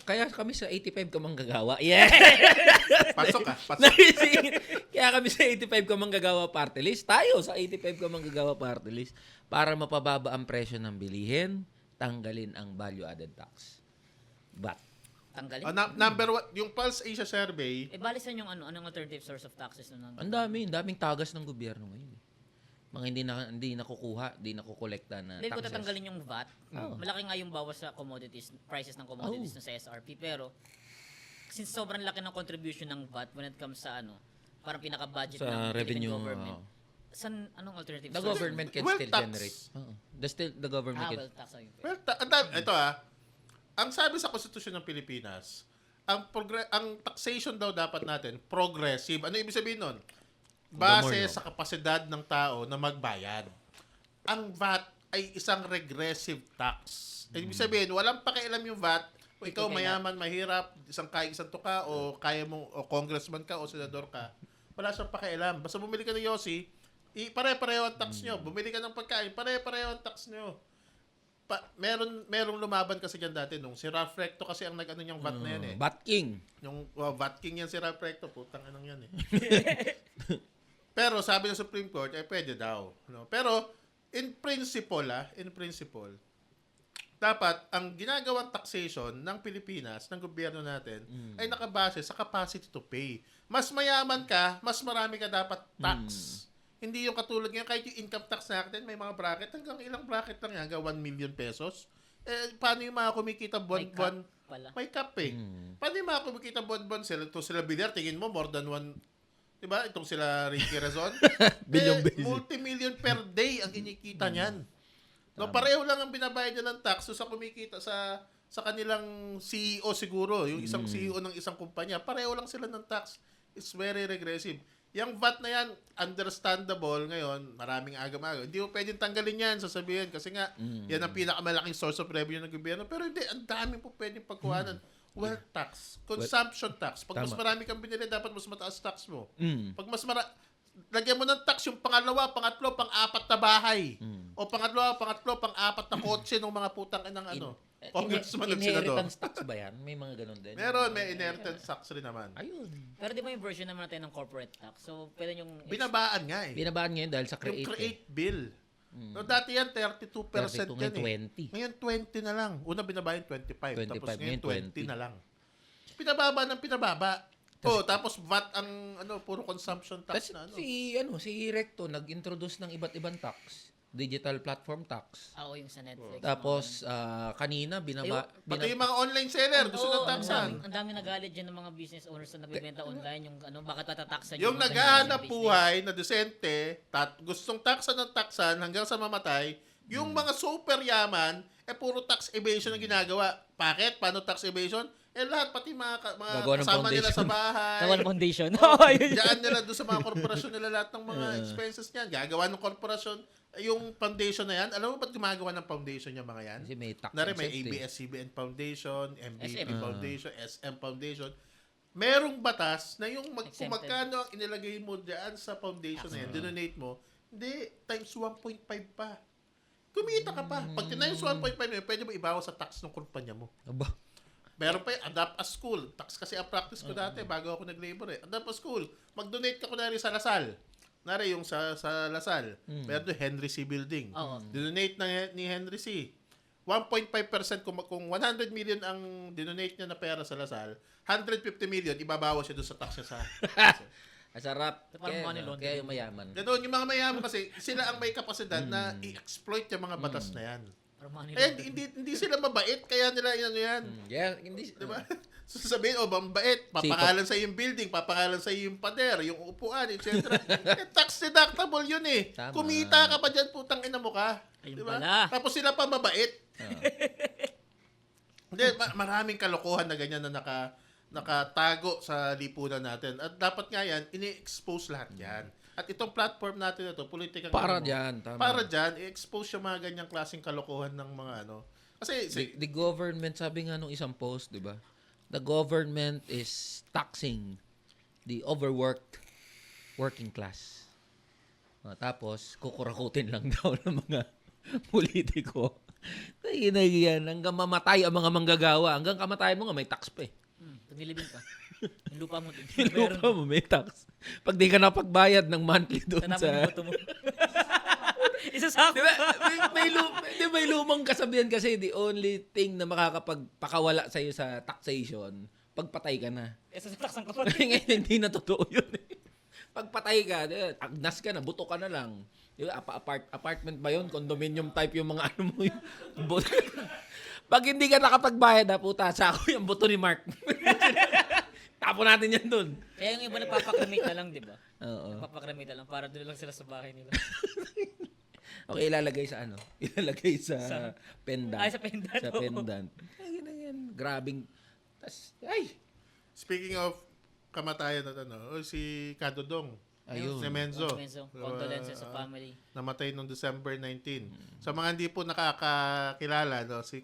C: Kaya kami sa 85 ka manggagawa. Yeah.
B: pasok ka.
C: Kaya kami sa 85 ka manggagawa party list. Tayo sa 85 ka manggagawa party list para mapababa ang presyo ng bilihin, tanggalin ang value added tax. But
A: Tanggalin.
B: Number one, yung Pulse Asia survey,
A: Balisan yung anong alternative source of taxes na
C: ang daming tagas ng gobyerno ngayon. Mga hindi nakukuha, hindi nakukolekta na
A: Dahil ko
C: taxes.
A: tatanggalin yung VAT, malaki nga yung bawas sa commodities, prices ng commodities sa SRP, pero since sobrang laki ng contribution ng VAT when it comes sa parang pinaka-budget
C: Sa
A: ng Philippine
C: revenue,
A: government, anong alternative
C: The
A: source?
C: government can
B: Wealth
C: still
B: tax.
C: generate. The government can.
A: Wealth tax. Ayun.
B: well, ito ang sabi sa Konstitusyon ng Pilipinas, ang taxation daw dapat natin, progressive. Ano ibig sabihin nun? Base
C: More, no?
B: sa kapasidad ng tao na magbayad. Ang VAT ay isang regressive tax. Ibig sabihin, walang pakialam yung VAT. Kung ikaw mayaman, mahirap, isang tuka, o kaya mo, o congressman ka, o senador ka, wala siyang pakialam. Basta bumili ka ng yosi, pare-pareho ang tax nyo. Bumili ka ng pagkain, pare-pareho ang tax nyo. Merong lumaban kasi dyan dati nung si Ralph Recto kasi ang nag-ano niyang VAT na yan eh.
C: Bat King.
B: Yung VAT King yan si Ralph Recto, putang anong yan eh. Pero sabi ng Supreme Court, pwede daw. No? Pero, in principle, dapat ang ginagawang taxation ng Pilipinas, ng gobyerno natin, ay nakabase sa capacity to pay. Mas mayaman ka, mas marami ka dapat tax. Hindi yung katulad ngayon, kahit yung income tax natin, may mga bracket, hanggang ilang bracket lang yan, hanggang 1 million pesos. Paano yung mga kumikita buwan-buwan?
A: Pala.
B: May cap eh. Paano yung mga kumikita buwan-buwan? Sila Villar, tingin mo, more than one. Diba? Itong sila Ricky Razon.
C: Bilyong beses.
B: Multi-million per day ang inikita niyan. No, pareho lang ang binabayad niya ng tax so sa kumikita sa kanilang CEO siguro, yung isang CEO ng isang kumpanya, pareho lang sila ng tax. It's very regressive. Yung VAT na yan, understandable ngayon, maraming agam-agam. Hindi mo pwedeng tanggalin yan, sasabihin. Kasi nga, yan ang pinakamalaking source of revenue ng gobyerno. Pero hindi, ang dami po pwedeng pagkuhanan. Wealth tax, consumption tax. Pag mas
C: Tama.
B: marami kang binili, dapat mas mataas tax mo.
C: Mm.
B: Pag mas lagyan mo ng tax yung pangalawa, pangatlo, pang-apat na bahay. O pangatlo, pang-apat na kotse ng mga putang ng congressman at senador.
C: Inheritance tax ba yan? May mga ganun din.
B: Meron, may inheritance tax rin naman.
C: Ayun.
A: Pero di ba yung version naman natin ng corporate tax? So, pwede yung...
B: Binabaan nga eh.
C: Binabaan ngayon dahil sa
B: Yung
C: create.
B: create bill. No, dati yan, 32%
C: 32
B: yan
C: ngayon,
B: eh.
C: 20.
B: Ngayon, 20 na lang. Una binaba yung 25.
C: 25,
B: Tapos ngayon,
C: ngayon
B: 20 na lang. Pinababa ng pinababa. Tapos VAT ang puro consumption tax na
C: Si Recto nag-introduce ng iba't ibang tax. Digital platform tax.
A: Oo, yung sa Netflix.
C: Tapos kanina
B: Pati yung mga online seller, gusto ng taxan.
A: Ang dami nagalit dyan ng mga business owners na nagbebenta online, yung bakit tatataksan
B: Yung
A: mga
B: naghahanap
A: business.
B: buhay na desente, gustong taksan ng taksan hanggang sa mamatay, yung mga super yaman, puro tax evasion ang ginagawa. Bakit? Paano tax evasion? Lahat, pati mga
C: Gagawa ng
B: kasama nila sa
C: foundation.
B: bahay.
A: Gawa ng foundation.
B: Diyan nila doon sa mga korporasyon nila lahat ng mga expenses niyan. Gagawa ng korporasyon. Yung foundation na yan, alam mo ba't gumagawa ng foundation yung mga yan?
C: Kasi may tax
B: Nari, may
C: incentive.
B: ABS-CBN Foundation, MVP
A: SM.
B: Foundation, SM Foundation. Merong batas na yung kung
A: Exempted.
B: magkano ang inilagay mo dyan sa foundation na yan, dinonate mo, hindi, times 1.5 pa. Kumita ka pa. Pag tinayos 1.5 mo, pwede mo ibawas sa tax ng kumpanya mo.
C: Aba.
B: Meron pa yung adapt a school. Tax kasi ang practice ko dati bago ako nag-labor eh. Adapt a school. Mag-donate ka kunwari sa Lasal. Nari yung sa Lasal. Meron doon Henry C. Building.
A: Oo.
B: Dinonate ni Henry C. 1.5% kung 100 million ang dinonate niya na pera sa Lasal, 150 million ibabawas siya doon sa tax niya sa.
C: Masarap.
A: Parang money laundering.
C: Kaya yung mayaman.
B: Ganoon yung mga mayaman kasi sila ang may kapasidad na i-exploit yung mga batas na yan.
A: Parang money
B: Eh
A: laundering.
B: hindi sila mabait kaya nila yan.
C: Yeah, hindi.
B: Diba? So sabihin, mabait, papangalan sa yung building, papangalan sa yung pader, yung upuan, etc. Tax deductible yun eh.
C: Tama.
B: Kumita ka pa dyan, putang ina mo ka.
A: Ayun
B: Diba?
A: pala.
B: Tapos sila pa mabait. Hindi, maraming kalokohan na ganyan na nakatago sa lipunan natin. At dapat nga yan, ini-expose lahat yan. At itong platform natin na ito, politika
C: Para dyan. Tama.
B: Para dyan, i-expose yung mga ganyang klaseng kalokohan ng mga Kasi,
C: The government, sabi nga nung isang post, di ba? The government is taxing the overworked working class. Tapos, kukurakutin lang daw ng mga politiko. Yan, hanggang mamatay ang mga manggagawa. Hanggang kamatayan mo nga, may tax pa eh.
A: Tumilibing ka. Yung lupa mo.
C: Yung lupa mo, may tax. Pag di ka napagbayad ng monthly doon
A: Tanapin
C: sa...
A: mo buto mo. Isasako.
C: Diba, may lumang kasabihan kasi the only thing na makakapagpakawala sa'yo sa taxation, pagpatay ka na.
A: Sasataksan ka pa.
C: Ngayon, hindi na totoo yun. Pagpatay ka, agnas ka na, buto ka na lang. Di ba? Apartment ba yun? Condominium type yung mga ano mo yun. Pag hindi ka nakapagbayad, puta, sako yung buto ni Mark. Tapo natin yan dun.
A: Kaya yung iba nagpapakremate na lang, di ba?
C: Oo.
A: Nagpapakremate na lang para doon lang sila sa bahay nila.
C: Okay, ilalagay sa ano? Ilalagay sa pendant.
A: Ay, sa pendant.
C: Sa
A: oo.
C: pendant. Ay, yan. Grabing. Ay!
B: speaking of kamatayan at si Kadodong.
C: Ayun.
B: Si Menzo.
A: Condolences sa family.
B: Namatay noong December 19. Sa mga hindi po nakakakilala, si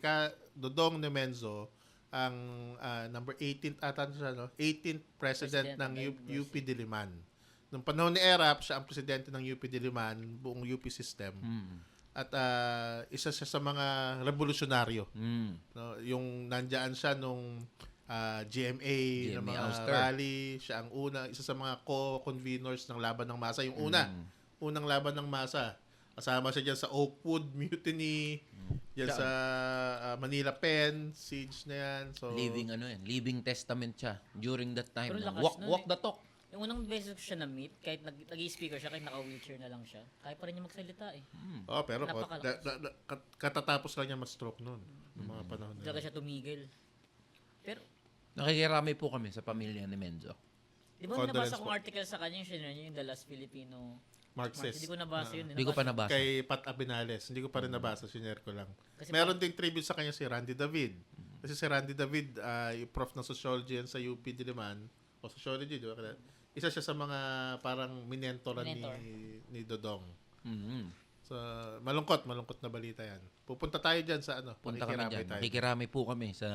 B: Dodong de Menzo, ang number 18th ata siya, 18th president ng UP Diliman. Nung panahon ni Erap, siya ang presidente ng UP Diliman, buong UP system. At isa siya sa mga revolusyonaryo. Yung nandiyan siya nung GMA ng mga
C: Ouster.
B: rally, siya ang isa sa mga co-conveners ng Laban ng Masa. Yung unang Laban ng Masa. Kasama siya dyan sa Oakwood Mutiny, dyan sa Manila Pen, siege na yan. So,
C: living testament siya during that time.
A: Pero
C: Na
A: lakas nun
C: walk the talk.
A: Yung unang beses ko siya na-meet, kahit nag-i-speaker siya, kahit naka-wheelchair na lang siya, kaya pa rin niya magsalita eh.
B: pero
A: Napakalakas.
B: katatapos lang niya ma-stroke noon. Noong mga panahon na
A: Talaga
B: yun.
A: siya tumigil. Pero,
C: Nakikirami po kami sa pamilya ni Menzo.
A: di ba may
B: Condolence
A: nabasa kong
B: po.
A: article sa kanya, yung shinare niya, yung The Last Filipino
B: Marxist.
A: Hindi ko nabasa yun.
C: Hindi ko pa nabasa.
B: Kay Pat Abinales. Hindi ko pa rin nabasa, sinare ko lang.
A: Kasi
B: Meron ding tribute sa kanya si Randy David. Kasi si Randy David, yung prof ng sociology yan sa UP Diliman, o sociology, di ba? Isa siya sa mga parang minentoran
A: Mentor.
B: ni Dodong.
C: Mhm.
B: So, malungkot na balita yan. Pupunta tayo dyan sa
C: Punta kami
B: pakikiramay
C: dyan.
B: tayo.
C: Makikirami po kami sa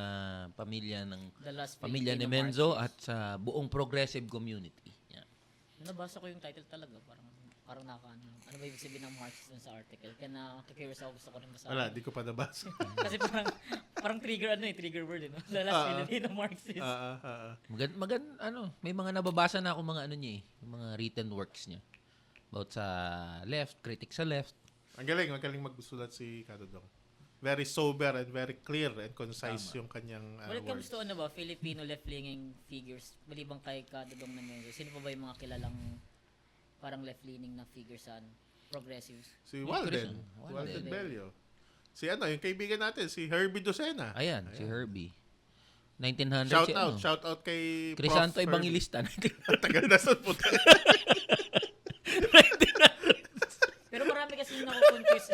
C: pamilya ng
A: The last
C: pamilya ni
A: Filipino
C: Menzo
A: Marxist.
C: at sa buong progressive community. Yeah.
A: Nabasa ko yung title talaga, parang ano ba ibig sabihin ng Marxist dun sa article? Kaya na-curious ako, gusto ko rin basahin.
B: Wala, di ko pa nabasa.
A: Kasi parang trigger word, no? The last Filipino Marxist.
C: May mga nababasa na ako mga niya yung mga written works niya. About sa left, critic sa left.
B: Ang galing magsulat si Kadodong. Very sober and very clear and concise yung kanyang
A: When it comes
B: words.
A: to Filipino left-leaning figures, malibang kay Kadodong na Menzo, sino pa ba yung mga kilalang parang left-leaning na figures sa progressives?
B: Si Walden. Walden Bello. Si yung kaibigan natin, si Herbie Docena.
C: Ayan, si Herbie. 1900
B: Shout out kay
C: Crisanto
B: Prof.
C: Evangelista.
B: Tagal na sa puta.
A: Pero marami kasi nako-confuse.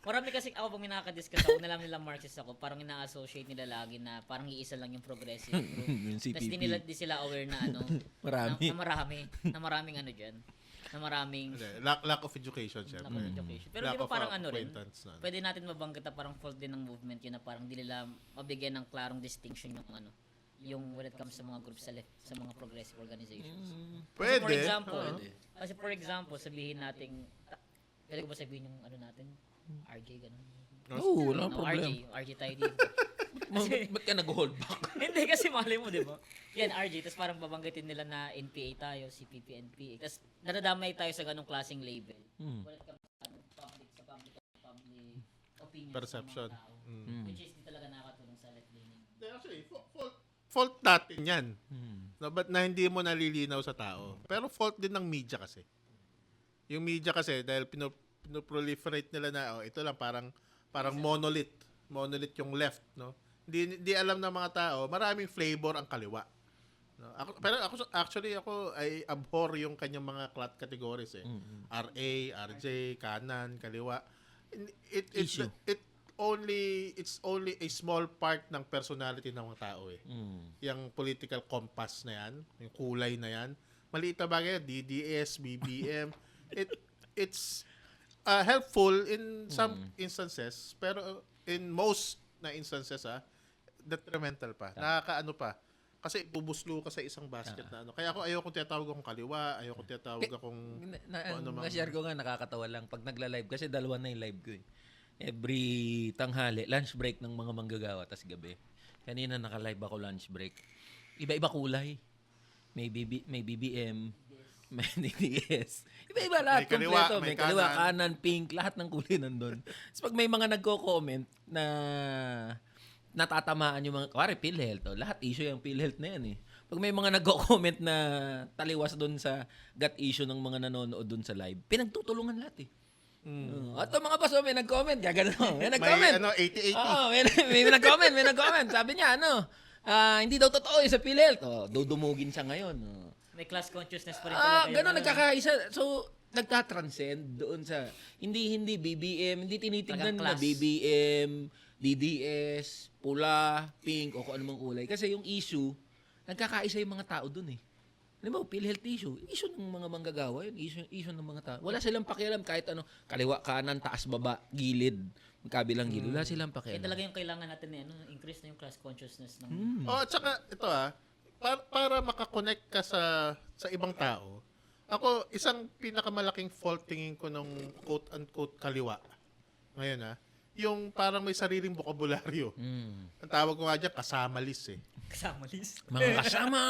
A: Marami kasi ako pag minaka-discuss ako, nalaman nila Marxist ako, parang ina-associate nila lagi na parang iisa lang yung progressive group.
C: Yung
A: Tapos
C: CPP.
A: di sila aware na
C: Marami.
A: na maraming dyan. Na maraming
B: Lack of education,
A: lack
B: syempre.
A: of education. Pero
B: Lack
A: di ba
B: of
A: parang rin,
B: acquaintance na.
A: pwede natin mabanggit na parang fault din ng movement yun na parang di nila mabigyan ng klarong distinction yung yung when it comes sa mga groups sa left, sa mga progressive organizations.
B: Pwede.
A: Kasi for example, sabihin nating, pwede ko ba sabihin yung natin? RJ, ganun.
C: Oo, walang problema.
A: RJ tayo dito.
C: Ba't ka nag-hold back?
A: Hindi kasi mali mo, di ba? Yan, RJ, tapos parang babanggitin nila na NPA tayo, CPP, NPA. Tapos nadadamay tayo sa ganong klaseng label. When it comes sa public opinion
B: Perception.
A: ng mga tao. Which is di talaga nakatulong sa left-leaning.
B: Actually, fault natin yan. No, but na hindi mo nalilinaw sa tao. Pero fault din ng media kasi. Yung media kasi, dahil pinoproliferate nila na, ito lang parang monolith. Monolith yung left, no? Hindi alam ng mga tao, maraming flavor ang kaliwa. No? Ako, I abhor yung kanyang mga categories eh. RA, RJ, kanan, kaliwa. It's only a small part ng personality ng mga tao eh. Yung political compass na yan, yung kulay na yan. Maliit na bagay, DDS, BBM. It's helpful in some instances, pero in most na instances detrimental pa. Nakakaano pa. Kasi bubuslo ka sa isang basket na Kaya ayoko tinatawag akong kaliwa, ayoko tinatawag akong
C: Na-share ko nga, nakakatawa lang. Pag nagla-live, kasi dalawa na yung live ko eh. Every tanghali, lunch break ng mga manggagawa, tas gabi. Kanina naka-live ako lunch break. Iba-iba kulay. May BBM, may DDS. Iba-iba lahat.
B: May kaliwa,
C: kompleto.
B: may
C: May kaliwa,
B: kanan.
C: kanan, pink, lahat ng kulay nandun. Tapos pag may mga nagko-comment na natatamaan yung mga, kuwari PhilHealth, lahat issue yung PhilHealth na yan eh. Pag may mga nagko-comment na taliwas doon sa gut issue ng mga nanonood doon sa live, pinagtutulungan lahat eh. At mga baso, may nag-comment. Gagano. May nag-comment.
B: 80-80.
C: Oo, may nag-comment. Sabi niya, hindi daw totoo yung sa PhilHealth. Dudumugin siya ngayon.
A: May class consciousness pa rin talaga.
C: Gano'n, nagkakaisa. So, nagtatranscend doon sa, hindi BBM, hindi tinitignan
A: Talagang
C: na
A: class.
C: BBM, DDS, pula, pink, o kung anumang kulay. Kasi yung issue, nagkakaisa yung mga tao doon eh. Alam mo, PhilHealth issue ng mga manggagawa yun, issue ng mga tao. Wala silang pakialam kahit kaliwa, kanan, taas, baba, gilid, kabilang gilid. Wala silang
A: Kaya
C: pakialam.
A: talaga yung kailangan natin increase na yung class consciousness ng
B: At saka, ito para makakonect ka sa ibang tao, ako, isang pinakamalaking fault tingin ko nung quote-unquote kaliwa, ngayon yung parang may sariling bokabularyo. Ang tawag ko nga dyan, kasamalis eh.
A: kasama list.
C: Mga kasama.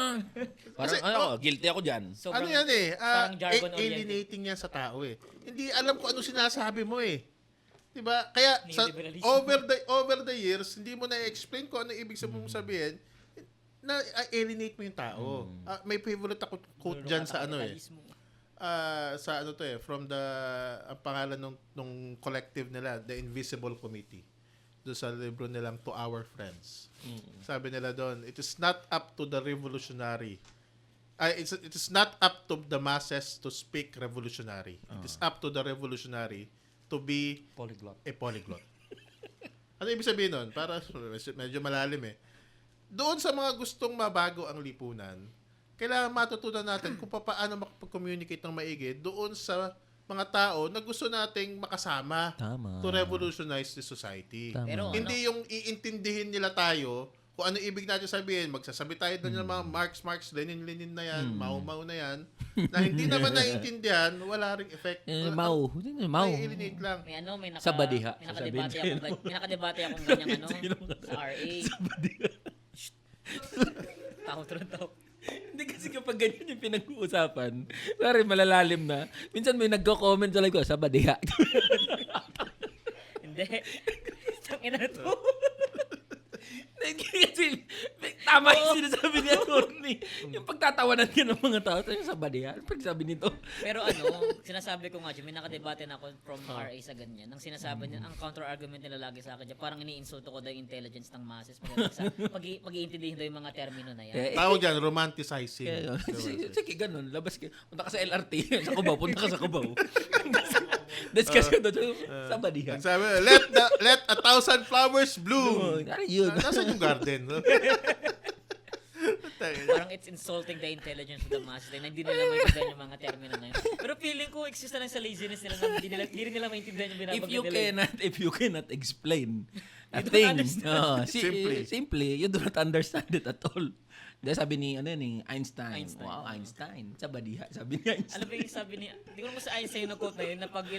C: Parang, guilty ako dyan.
B: Ano yan eh?
A: parang jargon-oriented.
B: Alienating yan sa tao eh. Hindi alam kung ano sinasabi mo eh. Diba? Kaya
A: Neoliberalism.
B: over the years, hindi mo na-explain kung ano ibig sabihin, na alienate mo yung tao. May favorite ako quote dyan sa from ang pangalan nung collective nila, The Invisible Committee. Doon sa libro nilang To Our Friends. Sabi nila doon, it is not up to the revolutionary. It is not up to the masses to speak revolutionary. It is up to the revolutionary to be
C: Polyglot.
B: a polyglot. Ano ibig sabihin nun? Para medyo malalim eh. Doon sa mga gustong mabago ang lipunan, kailangan matutunan natin kung paano makapag-communicate ng maigi doon sa mga tao na gusto nating makasama
C: Tama.
B: to revolutionize the society.
C: Tama.
A: Pero
B: Hindi yung iintindihin nila tayo kung ano ibig natin sabihin. Magsasabi tayo doon ng mga Marx, Lenin na yan, Mao na yan, na hindi naman naiintindihan, wala ring effect.
C: Mau.
B: May eliminate lang.
A: may
C: Sa badiha.
A: may nakadebate
C: Sasabihin
A: ako, may nakadebate akong ganyang sa RA. Takot rin daw.
C: Hindi kasi kapag ganyan yung pinag-uusapan, pare malalalim na. Minsan may nagko-comment sa live ko, sa badiha.
A: Hindi. Tangina to.
C: Kasi tama yung sinasabi ni Atty. Yung pagtatawanan ka ng mga tao, tayo sa badiha. Ano pagsabi nito?
A: Pero sinasabi ko nga dyan, may nakadebate na ako from RA sa ganyan. Ang sinasabi niya, ang counter-argument nila lagi sa akin dyan, parang iniinsulto ko daw yung intelligence ng masses. Pag-iintindihin daw yung mga termino na yan.
B: Tawag dyan, romanticizing.
C: Sige, ganun. Labas ka. Punta ka sa LRT. Sa Cubao. Punta ka sa Cubao. Discuss ka doon sa badiha.
B: Sabi, let 1,000 flowers bloom.
C: Ano yun?
B: Nasaan yung garden?
A: Parang it's insulting the intelligence of the masses. Na hindi nila maintindihan yung mga termino na yun. Pero feeling ko, exist na lang sa laziness nila na hindi rin nila maintindihan yung binabanggit nila.
C: If you cannot explain a
A: You don't
C: thing,
A: understand.
C: simply, you do not understand it at all. Dahil sabi ni Einstein.
A: Einstein.
C: Wow, Einstein. Sa badiha. Sabi ni Einstein.
A: Ano ba yung sabi niya? Hindi ko naman sa Einstein yung quote na yun na pag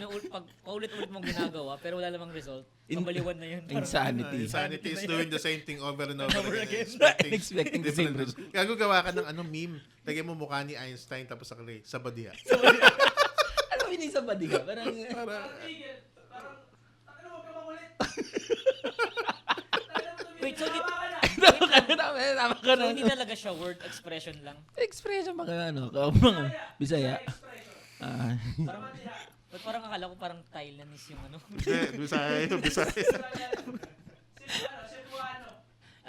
A: paulit-ulit mong ginagawa pero wala namang result, kabaliwan na yun. Parang-
C: Insanity.
B: Insanity is doing the same thing over and over again.
C: Expecting the same
B: different
C: result.
B: Gagawa ka ng meme. Lagyan mo mukha ni Einstein tapos sa badiha.
C: Ano yun yung sa badiha? Parang,
A: Wait, so
C: tama ka na.
A: hindi talaga siya word expression lang.
C: Expression mga mga Bisaya. Ah.
A: But parang akala ko parang Thailandese yung
B: Hindi, Bisaya.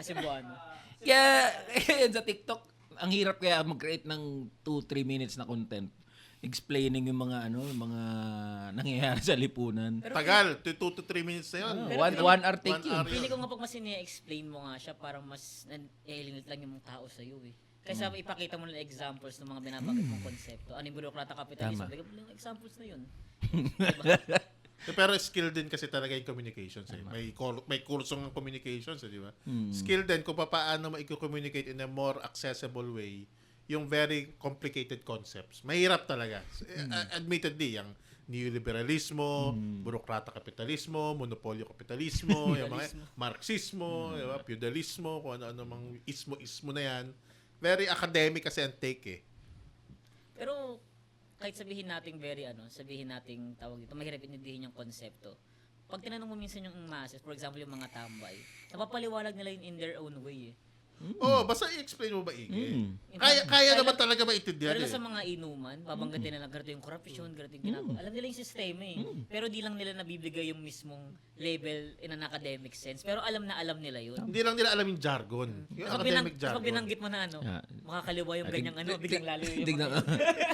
A: Cebuano.
C: Kaya, sa TikTok, ang hirap kaya mag-create ng 2-3 minutes na content explaining yung mga yung mga nangyayari sa lipunan.
B: Tagal. 2 to 3 minutes na yun.
C: One hour take
B: 1
C: yun.
B: hour
A: Feeling ko nga pag mas explain mo nga siya, parang mas i-eliminate lang yung mga tao sa'yo eh. Kaysa ipakita mo na examples ng mga binabanggit mong konsepto. Ano yung burokrata kapitalismo?
C: Tama.
A: Bigyan mo lang examples na yun.
B: Pero skill din kasi talaga yung communications. May kursong communications, di ba? Skill din kung paano mo i-communicate in a more accessible way yung very complicated concepts. Mahirap talaga. Admittedly, yung neoliberalismo, burokrata kapitalismo, monopolyo kapitalismo, yung mga marxismo, diba? Feudalismo, kung ano-ano mang ismo na yan. Very academic kasi ang take eh.
A: Pero kahit sabihin nating sabihin nating tawag dito, mahirap intindihin yung konsepto. Pag tinanong mo minsan yung masses, for example yung mga tambay, napapaliwalag nila yun in their own way eh.
B: Basta i-explain mo ba Kaya naman talaga maintindihan
A: Pero
B: eh.
A: sa mga inuman, babanggitin na ganito yung corruption, ganito yung ginagawa. Alam nila yung sistema eh. Pero di lang nila nabibigay yung mismong label in an academic sense. Pero alam nila yun.
B: Hindi lang nila alam yung jargon. Yung academic jargon.
A: Pag binanggit mo na makakaliwa yung ganyang biglang lalo yung
C: Tignan.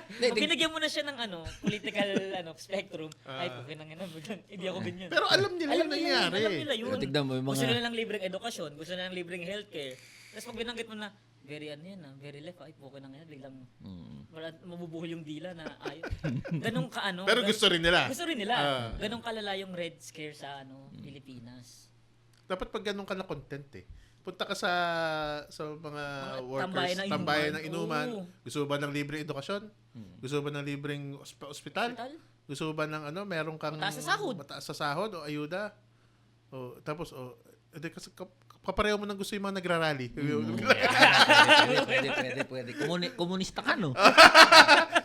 A: Pag binigyan mo na siya ng political spectrum, ay okay nang biglang hindi ako ganyan.
B: Pero alam nila yung nangyayari.
A: Alam nila yun.
C: Tignan mo yung mga...
A: Gusto nila ng libreng edukasyon, gusto nila ng libreng healthcare. Tapos pag binanggit mo na, very very left, ay okay na ngayon, biglang mabubuhol yung dila na ayun. Ganun ka
B: Pero gusto rin nila.
A: Gusto rin nila. Ganun kalala yung red scare sa Pilipinas.
B: Dapat pag ganun ka na content eh. Punta ka sa mga workers,
A: tambayan
B: ng inuman. Gusto mo ba ng libreng edukasyon? Gusto mo ba ng libreng ospital? Gusto mo ba ng meron kang
A: mataas sa sahod
B: o ayuda? Tapos kasi kapareho mo nang gusto yung mga nagrarally.
C: Pwede. Komunista ka, no?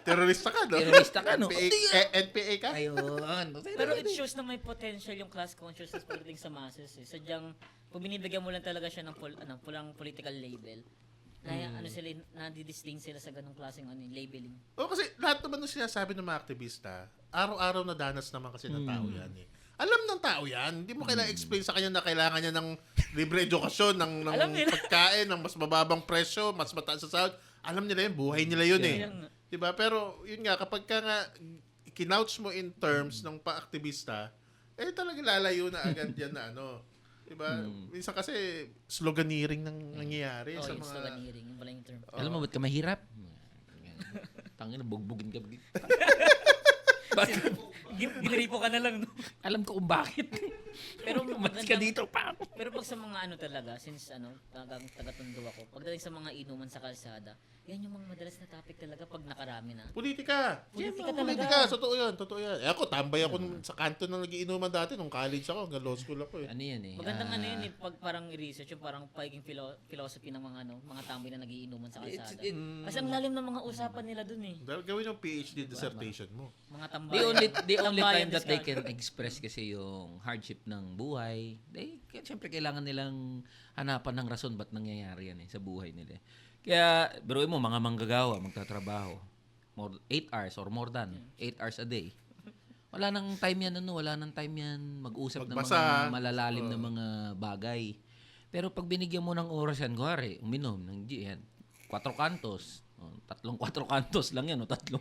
B: Terorista ka, no? NPA ka?
C: Ayun.
A: Pero it shows na may potential yung class consciousness pagdating sa masses eh. Sadyang, kung binibigyan mo lang talaga siya ng pulang political label, na sila, nadidistinct sila sa ganung klaseng labeling.
B: Kasi lahat naman ng sinasabi ng mga aktivista, araw-araw na danas naman kasi ng tao yan eh. Alam ng tao yan. Hindi mo kailangan explain sa kanya na kailangan niya ng libre edukasyon, ng pagkain, ng mas mababang presyo, mas mataas sa sahod. Alam nila yun, buhay nila yun eh. Diba? Pero yun nga, kapag ka nga kinouch mo in terms ng pa-aktivista, talaga lalayo na agad yan na Diba? Minsan kasi sloganeering nang nangyayari
A: Oh,
B: sa
A: yung
B: mga...
A: sloganeering, yung pala yung term.
C: Alam mo, ba't ka mahirap? Tangin na, bugbugin ka. Bakit?
A: Giniripo ka na lang, no?
C: Alam ko kung bakit.
A: Pero
C: Mas ka dito pa.
A: Pero pag sa mga ano talaga, since taga-tondo ako, pagdating sa mga inuman sa kalsada, yan yung mga madalas na topic talaga pag nakarami na.
B: Politika.
A: Politika
B: Politika. Totoo yan. Totoo yan. Eh ako, tambay ako sa kanto na nagiinuman dati nung college ako. Hanggang law school ako eh.
C: Ano yan eh?
A: Magandang ano yun eh, pag parang i-research yung parang pagiging philosophy ng mga tambay na nagiinuman sa kalsada. Kasi ang lalim ng mga usapan nila dun eh.
B: Dahil gawin yung PhD dissertation mo.
A: Mga tambay.
C: The only
A: tambayan
C: time that they
A: discussion.
C: can express kasi yung hardship ng buhay, siyempre kailangan nilang hanapan ng rason ba't nangyayari yan sa buhay nila. Kaya, biruin mo, mga manggagawa, magtatrabaho, 8 hours or more than 8 hours a day. Wala nang time yan, wala nang time yan mag-usap ng
B: Magbasa.
C: mga malalalim na mga bagay. Pero pag binigyan mo ng oras yan, kuwari, uminom ng yan, 4 kantos, 4 kantos lang yan, 3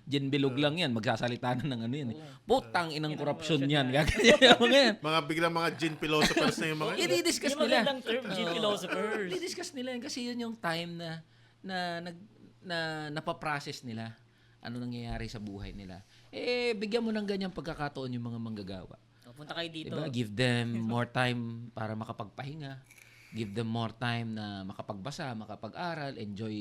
C: gin bilog lang yan, magsasalita na ng ano yan. Putang inang korupsyon yan. Gaganyan mga yan.
B: Mga biglang mga gin philosophers na yung mga yun.
C: I-discuss
A: Yung
C: nila.
A: magandang term, gin philosophers.
C: I-discuss nila yan kasi yun yung time na napaprocess nila ano nangyayari sa buhay nila. Eh, bigyan mo ng ganyang pagkakataon yung mga manggagawa.
A: O, punta kayo dito.
C: Diba? Give them more time para makapagpahinga. Give them more time na makapagbasa, makapag-aral, enjoy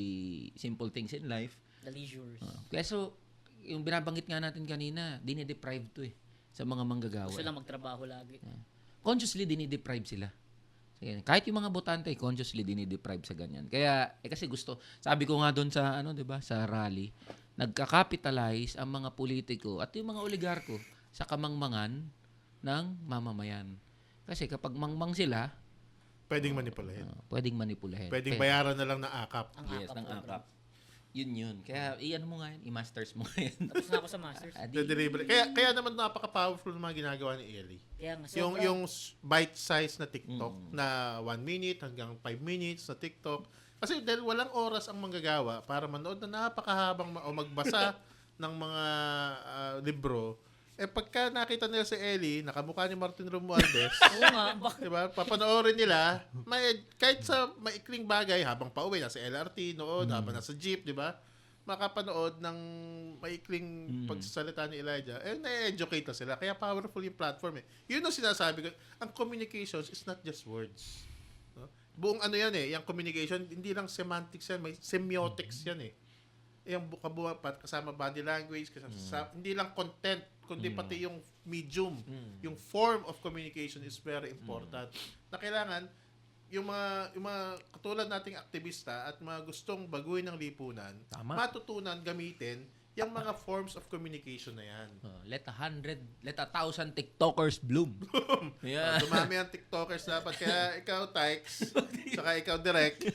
C: simple things in life.
A: The leisures.
C: Kaya so, yung binabanggit nga natin kanina, dinideprive to sa mga manggagawa.
A: Gusto lang magtrabaho lagi.
C: Consciously dinideprive sila. Sige, kahit yung mga botante, consciously dinideprive sa ganyan. Kaya, kasi gusto, sabi ko nga doon sa, sa rally, nagka-capitalize ang mga politiko at yung mga oligarko sa kamangmangan ng mamamayan. Kasi kapag mangmang sila,
B: Pwedeng manipulahin.
C: pwedeng manipulahin.
B: Pwedeng bayaran na lang ng akap.
A: Ang
C: Yes,
A: akap
C: ng
A: program.
C: akap. Yun. Kaya, iyan mo nga yan, i-masters mo nga yan.
A: Tapos na ako sa masters.
B: The-delivery. Kaya naman napaka-powerful ng mga ginagawa ni Ellie.
A: Kaya nga,
B: Yung bite-size na TikTok na 1 minute hanggang 5 minutes na TikTok. Kasi dahil walang oras ang manggagawa para manood na napakahabang o magbasa ng mga libro, eh pagka nakita nila si Ellie, nakamukha ni Martin Romualdez,
A: Oo nga, bakit?
B: diba? Papanoorin nila, kahit sa maikling bagay, habang pauwi, nasa LRT noon, habang nasa jeep, diba? Makapanood ng maikling pagsasalita ni Elijah, eh, na-educate na sila. Kaya powerful yung platform eh. Yun ang sinasabi ko, ang communications is not just words. No? Buong ano yan eh, yung communication, hindi lang semantics yan, may semiotics yan eh. Yung kabuuan, kasama body language, hindi lang content, kundi pati yung medium, yung form of communication is very important. Na kailangan, yung mga katulad nating aktivista at mga gustong baguhin ng lipunan, matutunan gamitin yung mga forms of communication na yan.
C: Let 1,000 TikTokers bloom. Yeah.
B: Dumami ang TikTokers dapat. Kaya ikaw, Tykes, saka ikaw, Direct,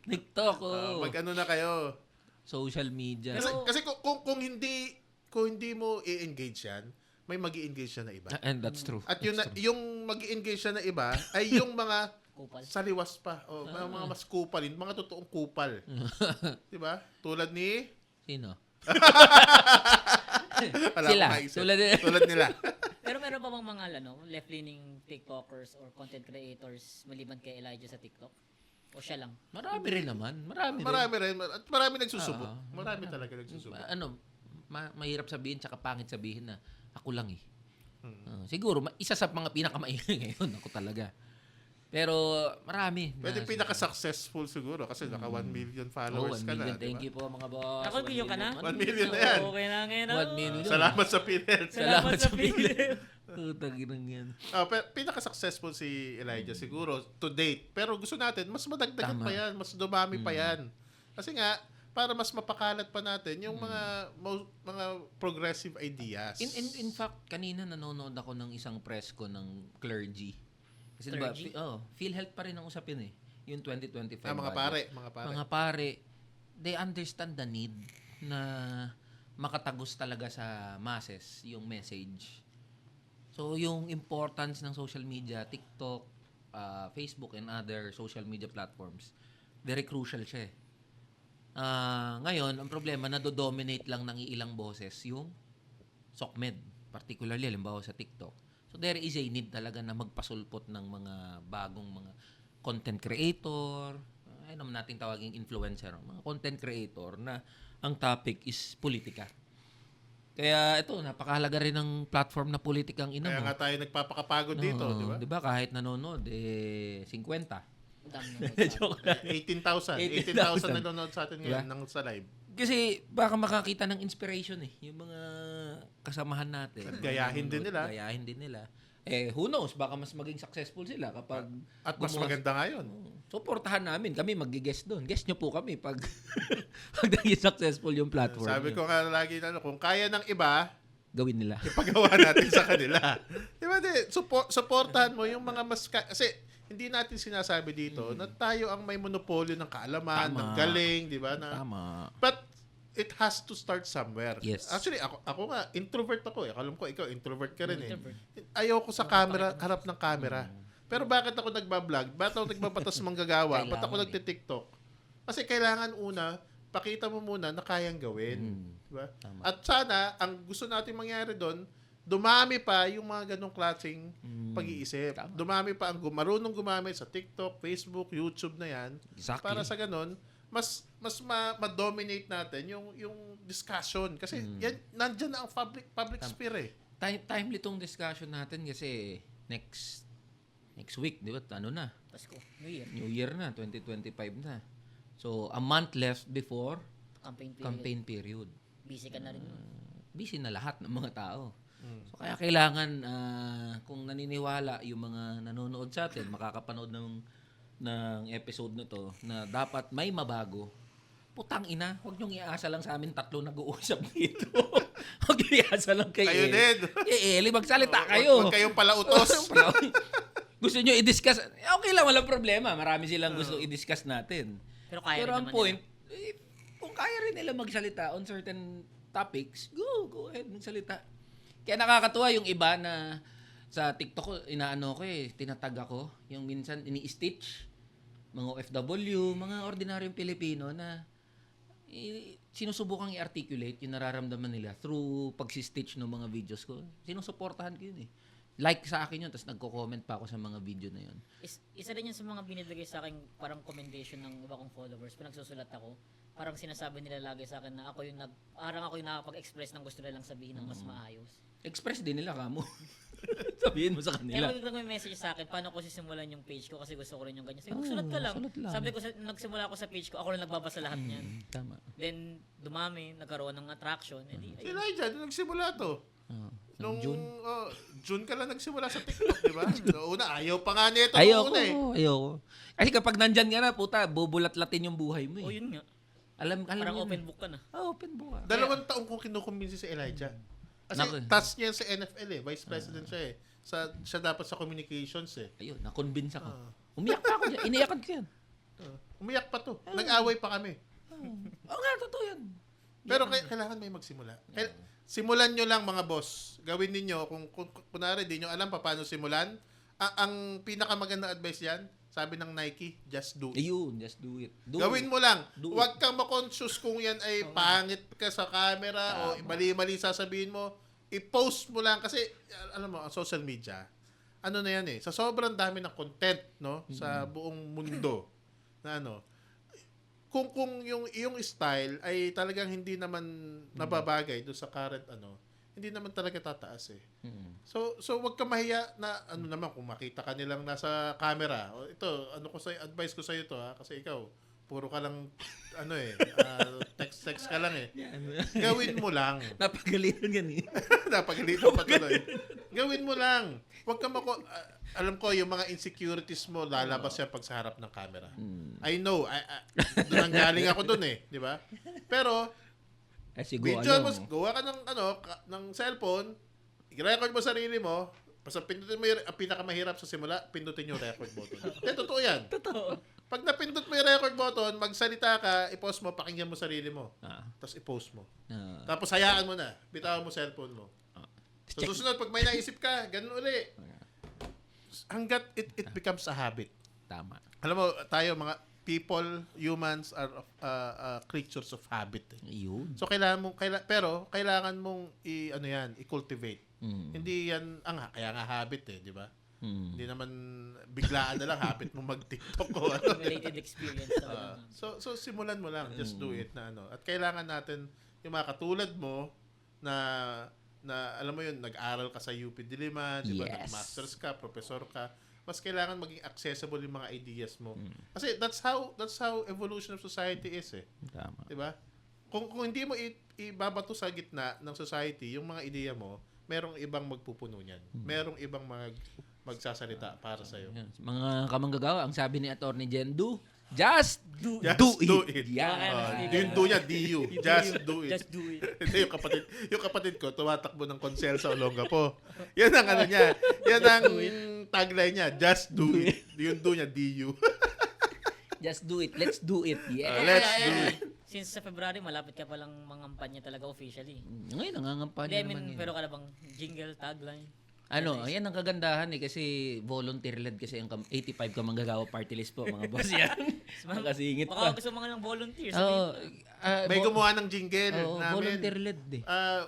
C: TikTok,
B: mag-ano na kayo.
C: social media.
B: Kasi kung hindi mo i-engage yan, may mag-i-engage siya na iba.
C: And that's true.
B: At yung mag-i-engage siya na iba ay yung mga
A: Kupal.
B: saliwas pa. O mga mas kupalin. Mga totoong kupal. Diba? Tulad ni...
C: Sino?
B: Wala
C: Sila.
B: akong maisip.
C: Tulad
B: nila.
A: Pero meron pa bang mga left-leaning TikTokers or content creators maliban kay Elijah sa TikTok? O siya lang?
C: Marami rin naman. Marami rin.
B: At marami nagsusubok. Marami talaga nagsusubok.
C: Mahirap sabihin tsaka pangit sabihin na ako lang eh. Siguro, isa sa mga pinakamaingay ngayon, ako talaga. Pero marami.
B: Pwede pinaka-successful siguro kasi naka 1 million followers
C: 1
B: ka na.
C: million. Thank you po mga boss.
A: Ako, million ka na?
B: 1 million na yan.
A: Okay na ngayon.
C: 1 million.
B: Salamat sa Pinel.
A: Salamat sa Philip.
C: Taginang yan.
B: Pinaka-successful si Elijah siguro to date. Pero gusto natin, mas madagdagan
C: Tama.
B: pa yan. Mas dumami pa yan. Kasi nga, para mas mapakalat pa natin yung mga progressive ideas.
C: In fact, kanina nanonood ako ng isang press ko ng clergy. Kasi diba,
A: Clergy?
C: PhilHealth pa rin ang usapin eh. Yung 2025
B: mga
C: budget.
B: pare.
C: Mga pare, they understand the need na makatagos talaga sa masses yung message. So, yung importance ng social media, TikTok, Facebook, and other social media platforms, very crucial siya eh. Ngayon, ang problema, nadodominate lang ng ilang boses yung SOCMED, particularly, halimbawa sa TikTok. So there is a need talaga na magpasulpot ng mga bagong mga content creator, ay naman nating tawaging influencer, mga content creator na ang topic is politika. Kaya ito, napakahalaga rin ng platform na politikang ina
B: Kaya
C: mo.
B: nga tayo nagpapakapagod dito, di ba?
C: Di ba? Kahit nanonood, 50.
A: Ang dami na
C: Joke lang.
B: 18,000. 18,000 nanonood sa atin ngayon ng sa live.
C: Kasi baka makakita ng inspiration yung mga kasamahan natin.
B: At gayahin din nila.
C: Gayahin din nila. Who knows, baka mas maging successful sila kapag
B: At mas
C: gumawa-
B: maganda ngayon.
C: Suportahan namin. Kami mag-guest doon. Guest nyo po kami pag pag naging successful yung platform.
B: Sabi
C: nyo.
B: ko nga lagi kung kaya ng iba,
C: Gawin nila.
B: ipagawa natin sa kanila. Di ba? Supportahan mo yung mga mas... Kasi hindi natin sinasabi dito na tayo ang may monopolyo ng kaalaman,
C: Tama.
B: ng galing, di ba? Na,
C: Tama.
B: but it has to start somewhere.
C: Yes.
B: Actually, ako nga, introvert ako eh. Alam ko, ikaw, introvert ka rin eh.
A: Introvert.
B: Ayoko sa camera, harap ng camera. Pero bakit ako nagbablog? Bakit ako nagbabatas manggagawa? Ba't ako
C: Kailangan
B: nagtitiktok? Kasi kailangan una, pakita mo muna na kayang gawin. Diba?
C: Tama.
B: At sana, ang gusto natin mangyari doon, dumami pa yung mga ganong klaseng pag-iisip.
C: Tama.
B: Dumami pa ang marunong gumamit sa TikTok, Facebook, YouTube na yan.
C: Exactly.
B: Para sa ganon, mas ma-dominate natin yung discussion. Kasi yan, nandyan na ang public sphere eh.
C: Timely tong discussion natin kasi next week, di ba? Ano na?
A: Pasko, New Year,
C: New Year na, 2025 na. So, a month left before
A: campaign period.
C: campaign period.
A: Busy ka na rin.
C: Busy na lahat ng mga tao. So, kaya kailangan, kung naniniwala yung mga nanonood sa atin, makakapanood ng episode na to, na dapat may mabago, putang ina, huwag niyong iasa lang sa amin tatlo nag-uusap dito. Huwag niyong iasa lang kay
B: Kayo din.
C: Eli, magsalita kayo.
B: Huwag kayong palautos.
C: Gusto niyo i-discuss, okay lang, walang problema. Marami silang gusto i-discuss natin.
A: Pero kaya
C: Pero
A: rin
C: ang
A: naman
C: point, kung kaya rin nila magsalita on certain topics, go ahead, magsalita. Kaya nakakatuwa yung iba na sa TikTok ko, inaano ko tinatag ako. Yung minsan ini-stitch, mga OFW, mga ordinaryong Pilipino na sinusubukang i-articulate yung nararamdaman nila through pagsistitch ng mga videos ko. Sinusuportahan ko yun Like sa akin yun, tapos nagko-comment pa ako sa mga video na yun.
A: Isa rin yan sa mga binibigay sa akin parang commendation ng iba kong followers. Pinagsusulat ako, parang sinasabi nila lagi sa akin na ako yung nakapag-express ng gusto nilang sabihin ng mas maayos.
C: Express din nila kamo. Sabihin mo sa kanila.
A: Kaya magandang may message sa akin, paano ko sisimulan yung page ko kasi gusto ko rin yung ganyan. Sabi ko, sulat ka lang.
C: sulat lang.
A: Sabi ko, nagsimula ako sa page ko, ako lang nagbabasa lahat niyan.
C: Tama.
A: Then, dumami, nagkaroon ng attraction. Edi,
B: Si Elijah, nung nagsimula to. Nung
C: June.
B: June ka lang nagsimula sa TikTok, di ba? Noong una, ayaw pa nga nito.
C: Ayoko. Kasi kapag nandyan ka na, puta, bubulat-latin yung buhay mo
A: oh, yun nga.
C: Alam
A: Parang
C: yun.
A: open book ka na.
C: Open book.
B: 2 taong kong kinukumbinsi si Elijah. Kasi
C: Naku.
B: task niya sa NFL Vice President siya siya dapat sa communications
C: Ayun, na-convince ako. Umiyak pa ako dyan. Iniyakan ko yan.
B: Umiyak pa to. Nag-away pa kami.
C: Oo nga, totoo yan.
B: Pero kailangan may magsimula. Simulan nyo lang mga boss. Gawin ninyo, kung kunwari di nyo alam pa paano simulan, ang pinakamagandang advice yan, sabi ng Nike, just do it.
C: Ayun, just do it.
B: Gawin mo lang.
C: Do
B: Huwag kang makonscious kung yan ay pangit ka sa camera o mali-mali sasabihin mo. I-post mo lang kasi, alam mo, ang social media, ano na yan sa sobrang dami ng content, no? Sa buong mundo, na kung yung iyong style ay talagang hindi naman nababagay doon sa current hindi naman talaga tataas So wag ka mahiya na naman kung makita ka nilang nasa camera. O ito, advice ko sa iyo to kasi ikaw puro ka lang text ka lang Gawin mo lang.
C: Napagalitan yan
B: Napagalitan pa tuloy. Gawin mo lang. Wag ka alam ko yung mga insecurities mo lalabas yan pag sa harap ng camera. I know. Doon ang galing ako doon di ba? Pero video mo, gawa ka ng cellphone, i-record mo sarili mo, basta pindutin mo yung pinakamahirap sa simula, pindutin yung record button. Totoo yan.
A: Totoo.
B: Pag napindot mo yung record button, magsalita ka, i-post mo, pakinggan mo sarili mo. Tapos i-post mo. Tapos hayaan mo na. Bitawan mo cellphone mo. So susunod, pag may naisip ka, ganun uli. Hanggat it becomes a habit.
C: Tama.
B: Alam mo, tayo humans are creatures of habit.
C: Yun.
B: So kailangan mong i-cultivate. Hindi yan kaya nga habit di ba? Hindi naman biglaan na lang habit mo mag-TikTok o ano.
A: Related experience talaga.
B: So simulan mo lang, just do it na ano. At kailangan natin yung mga katulad mo na alam mo yun, nag-aral ka sa UP Diliman, di ba?
C: Yes.
B: Nag-masters ka, professor ka. Mas kailangan maging accessible yung mga ideas mo. Kasi that's how evolution of society is
C: Tama.
B: Di ba? Kung hindi mo ibabato sa gitna ng society yung mga ideya mo, merong ibang magpupuno niyan. Merong ibang magsasalita para sa iyo.
C: Yan. Mga kamanggagawa, ang sabi ni Attorney Jen, just do it.
B: Yeah. Yung do niya, DU. Just do it.
A: Just do it.
B: Hindi, yung kapatid ko, tumatakbo ng konsel sa Olongapo. Yan ang ano niya. Yan ang tagline niya. Just do it. Yung do niya, DU.
C: Just do it. Let's do it. Yeah.
B: Let's do it.
A: Since sa February, malapit ka palang mangampanya talaga officially.
C: Ngayon, nangangampanya
A: Hindi,
C: naman yan.
A: pero ka na bang jingle, tagline?
C: Ayan ang kagandahan kasi volunteer-led kasi ang 85 ka manggagawa party list po, mga boss yan. Nakasingit
A: Baka
C: pa.
A: gusto mga ng volunteers.
C: Oo.
B: May gumawa ng jingle namin.
C: Volunteer-led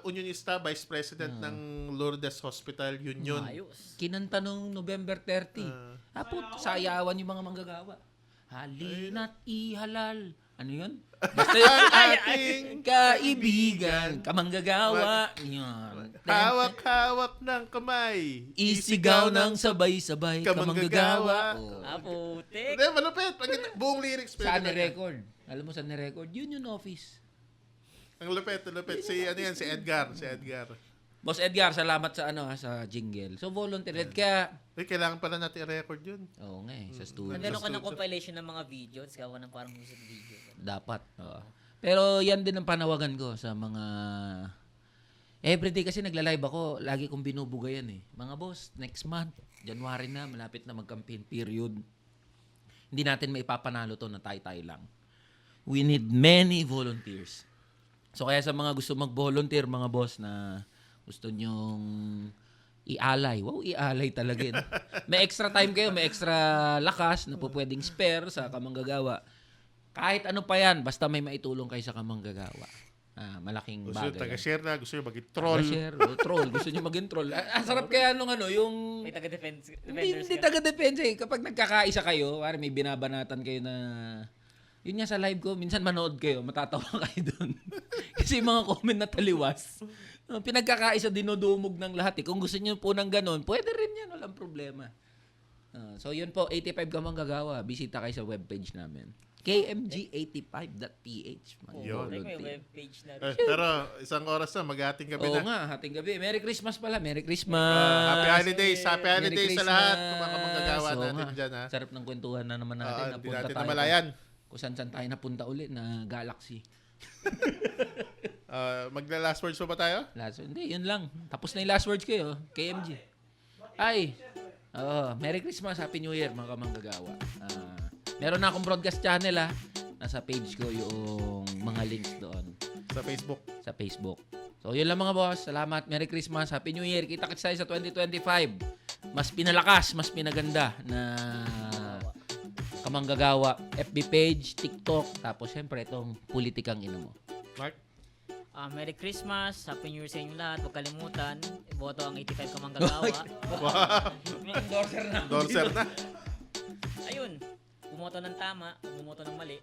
B: Unionista, Vice President ng Lourdes Hospital Union.
A: Ayos.
C: Kinanta nung November 30. Sayawan yung mga manggagawa. Halina't ihalal. Ano yun? Basta yun. Ating kaibigan, kamanggagawa. Yan.
B: Hawak-hawak ng kamay.
C: Isigaw ng sabay-sabay, kamanggagawa.
A: Putik.
B: Hindi, malupit. Buong lyrics.
C: Saan
B: pwede na yan.
C: ni-record? Alam mo saan ni-record? Union Office.
B: Ang lupit. Si Edgar.
C: Boss Edgar, salamat sa jingle. So, volunteer-led ka.
B: Kailangan pala natin i-record yun.
C: Oo nga sa studio.
A: Meron ka ng compilation ng mga videos, gawa ng parang music video.
C: Dapat. Oo. Pero yan din ang panawagan ko sa mga... Everyday kasi nagla-live ako, lagi kong binubugayan Mga boss, next month, January na, malapit na mag-campaign period. Hindi natin maipapanalo to na tayo-tayo lang. We need many volunteers. So kaya sa mga gusto mag-volunteer, mga boss na gusto nyong i-alay. Wow, i-alay talaga. May extra time kayo, may extra lakas na po pwedeng spare sa kamanggagawa. Kahit ano pa yan, basta may maitulong kayo sa kamanggagawa. Malaking
B: Gusto nyo
C: bagay.
B: taga-share na, gusto nyo maging troll.
C: Taga-share, troll. Gusto nyo maging troll. Ang sarap kaya nung yung...
A: May taga-defenders
C: Hindi
A: ka.
C: taga-depensa Kapag nagkakaisa kayo, may binabanatan kayo na... Yun nga sa live ko, minsan manood kayo, matatawa kayo doon. Kasi yung mga comment na taliwas. Pinagkakaisa, dinudumog ng lahat. Kung gusto niyo po ng ganun, pwede rin yan, walang problema. So yun po, 85 ka manggagawa. Bisita kayo sa webpage namin. kmg85.ph.
B: Yun.
A: May webpage na.
B: Pero isang oras na, mag-ating gabi
C: Oo
B: na.
C: nga, hating gabi. Merry Christmas pala. Merry Christmas.
B: Happy holidays. Happy
C: Merry
B: holidays sa
C: Christmas.
B: lahat. Mga manggagawa
C: Oo
B: natin
C: nga.
B: dyan ha.
C: Sarap ng kwentuhan na naman natin.
B: Hindi
C: Napunta
B: natin
C: tayo
B: namalayan.
C: Kung saan tayo napunta ulit na Galaxy.
B: Magla-last words pa ba tayo?
C: Hindi, yun lang. Tapos na yung last words kayo. KMG. Ay. Merry Christmas, Happy New Year, mga kamanggagawa. Meron na akong broadcast channel Nasa page ko yung mga links doon.
B: Sa Facebook.
C: Sa Facebook. So, yun lang mga boss. Salamat. Merry Christmas. Happy New Year. Kita-kits tayo sa 2025. Mas pinalakas, mas pinaganda na kamanggagawa. FB page, TikTok. Tapos, syempre, itong politikang ino mo.
B: Mark?
A: Merry Christmas, Happy New Year sa inyo lahat. Huwag kalimutan, iboto ang 85 ka manggagawa.
B: Wow.
C: Endorser na.
B: Endorser na.
A: Ayun, bumoto ng tama, bumoto ng mali.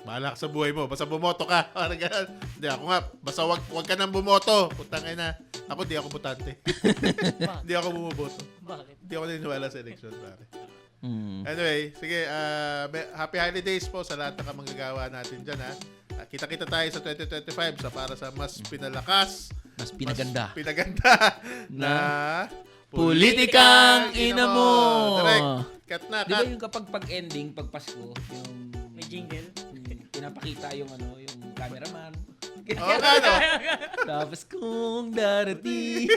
B: Bahala ka sa buhay mo. Basta bumoto ka. Parang ganun. Hindi, ako nga. Basta wag ka nang bumoto. Putang ina. Ako di ako butante. Hindi ako bumoboto.
A: Bakit?
B: Hindi ako naniniwala sa election, pare. Anyway, sige. Happy holidays po sa lahat ng kamanggagawa natin dyan, ha. Kita-kita tayo sa 2025 para sa mas pinalakas,
C: Mas pinaganda.
B: mas pinaganda na
C: Politikang ina mo.
B: Direct. Cut na,
C: Di ba
B: cut.
C: yung kapag pag-ending, pag Pasko, yung
A: May jingle?
C: pinapakita yung yung cameraman.
B: Oo nga, no?
C: Tapos kung darating.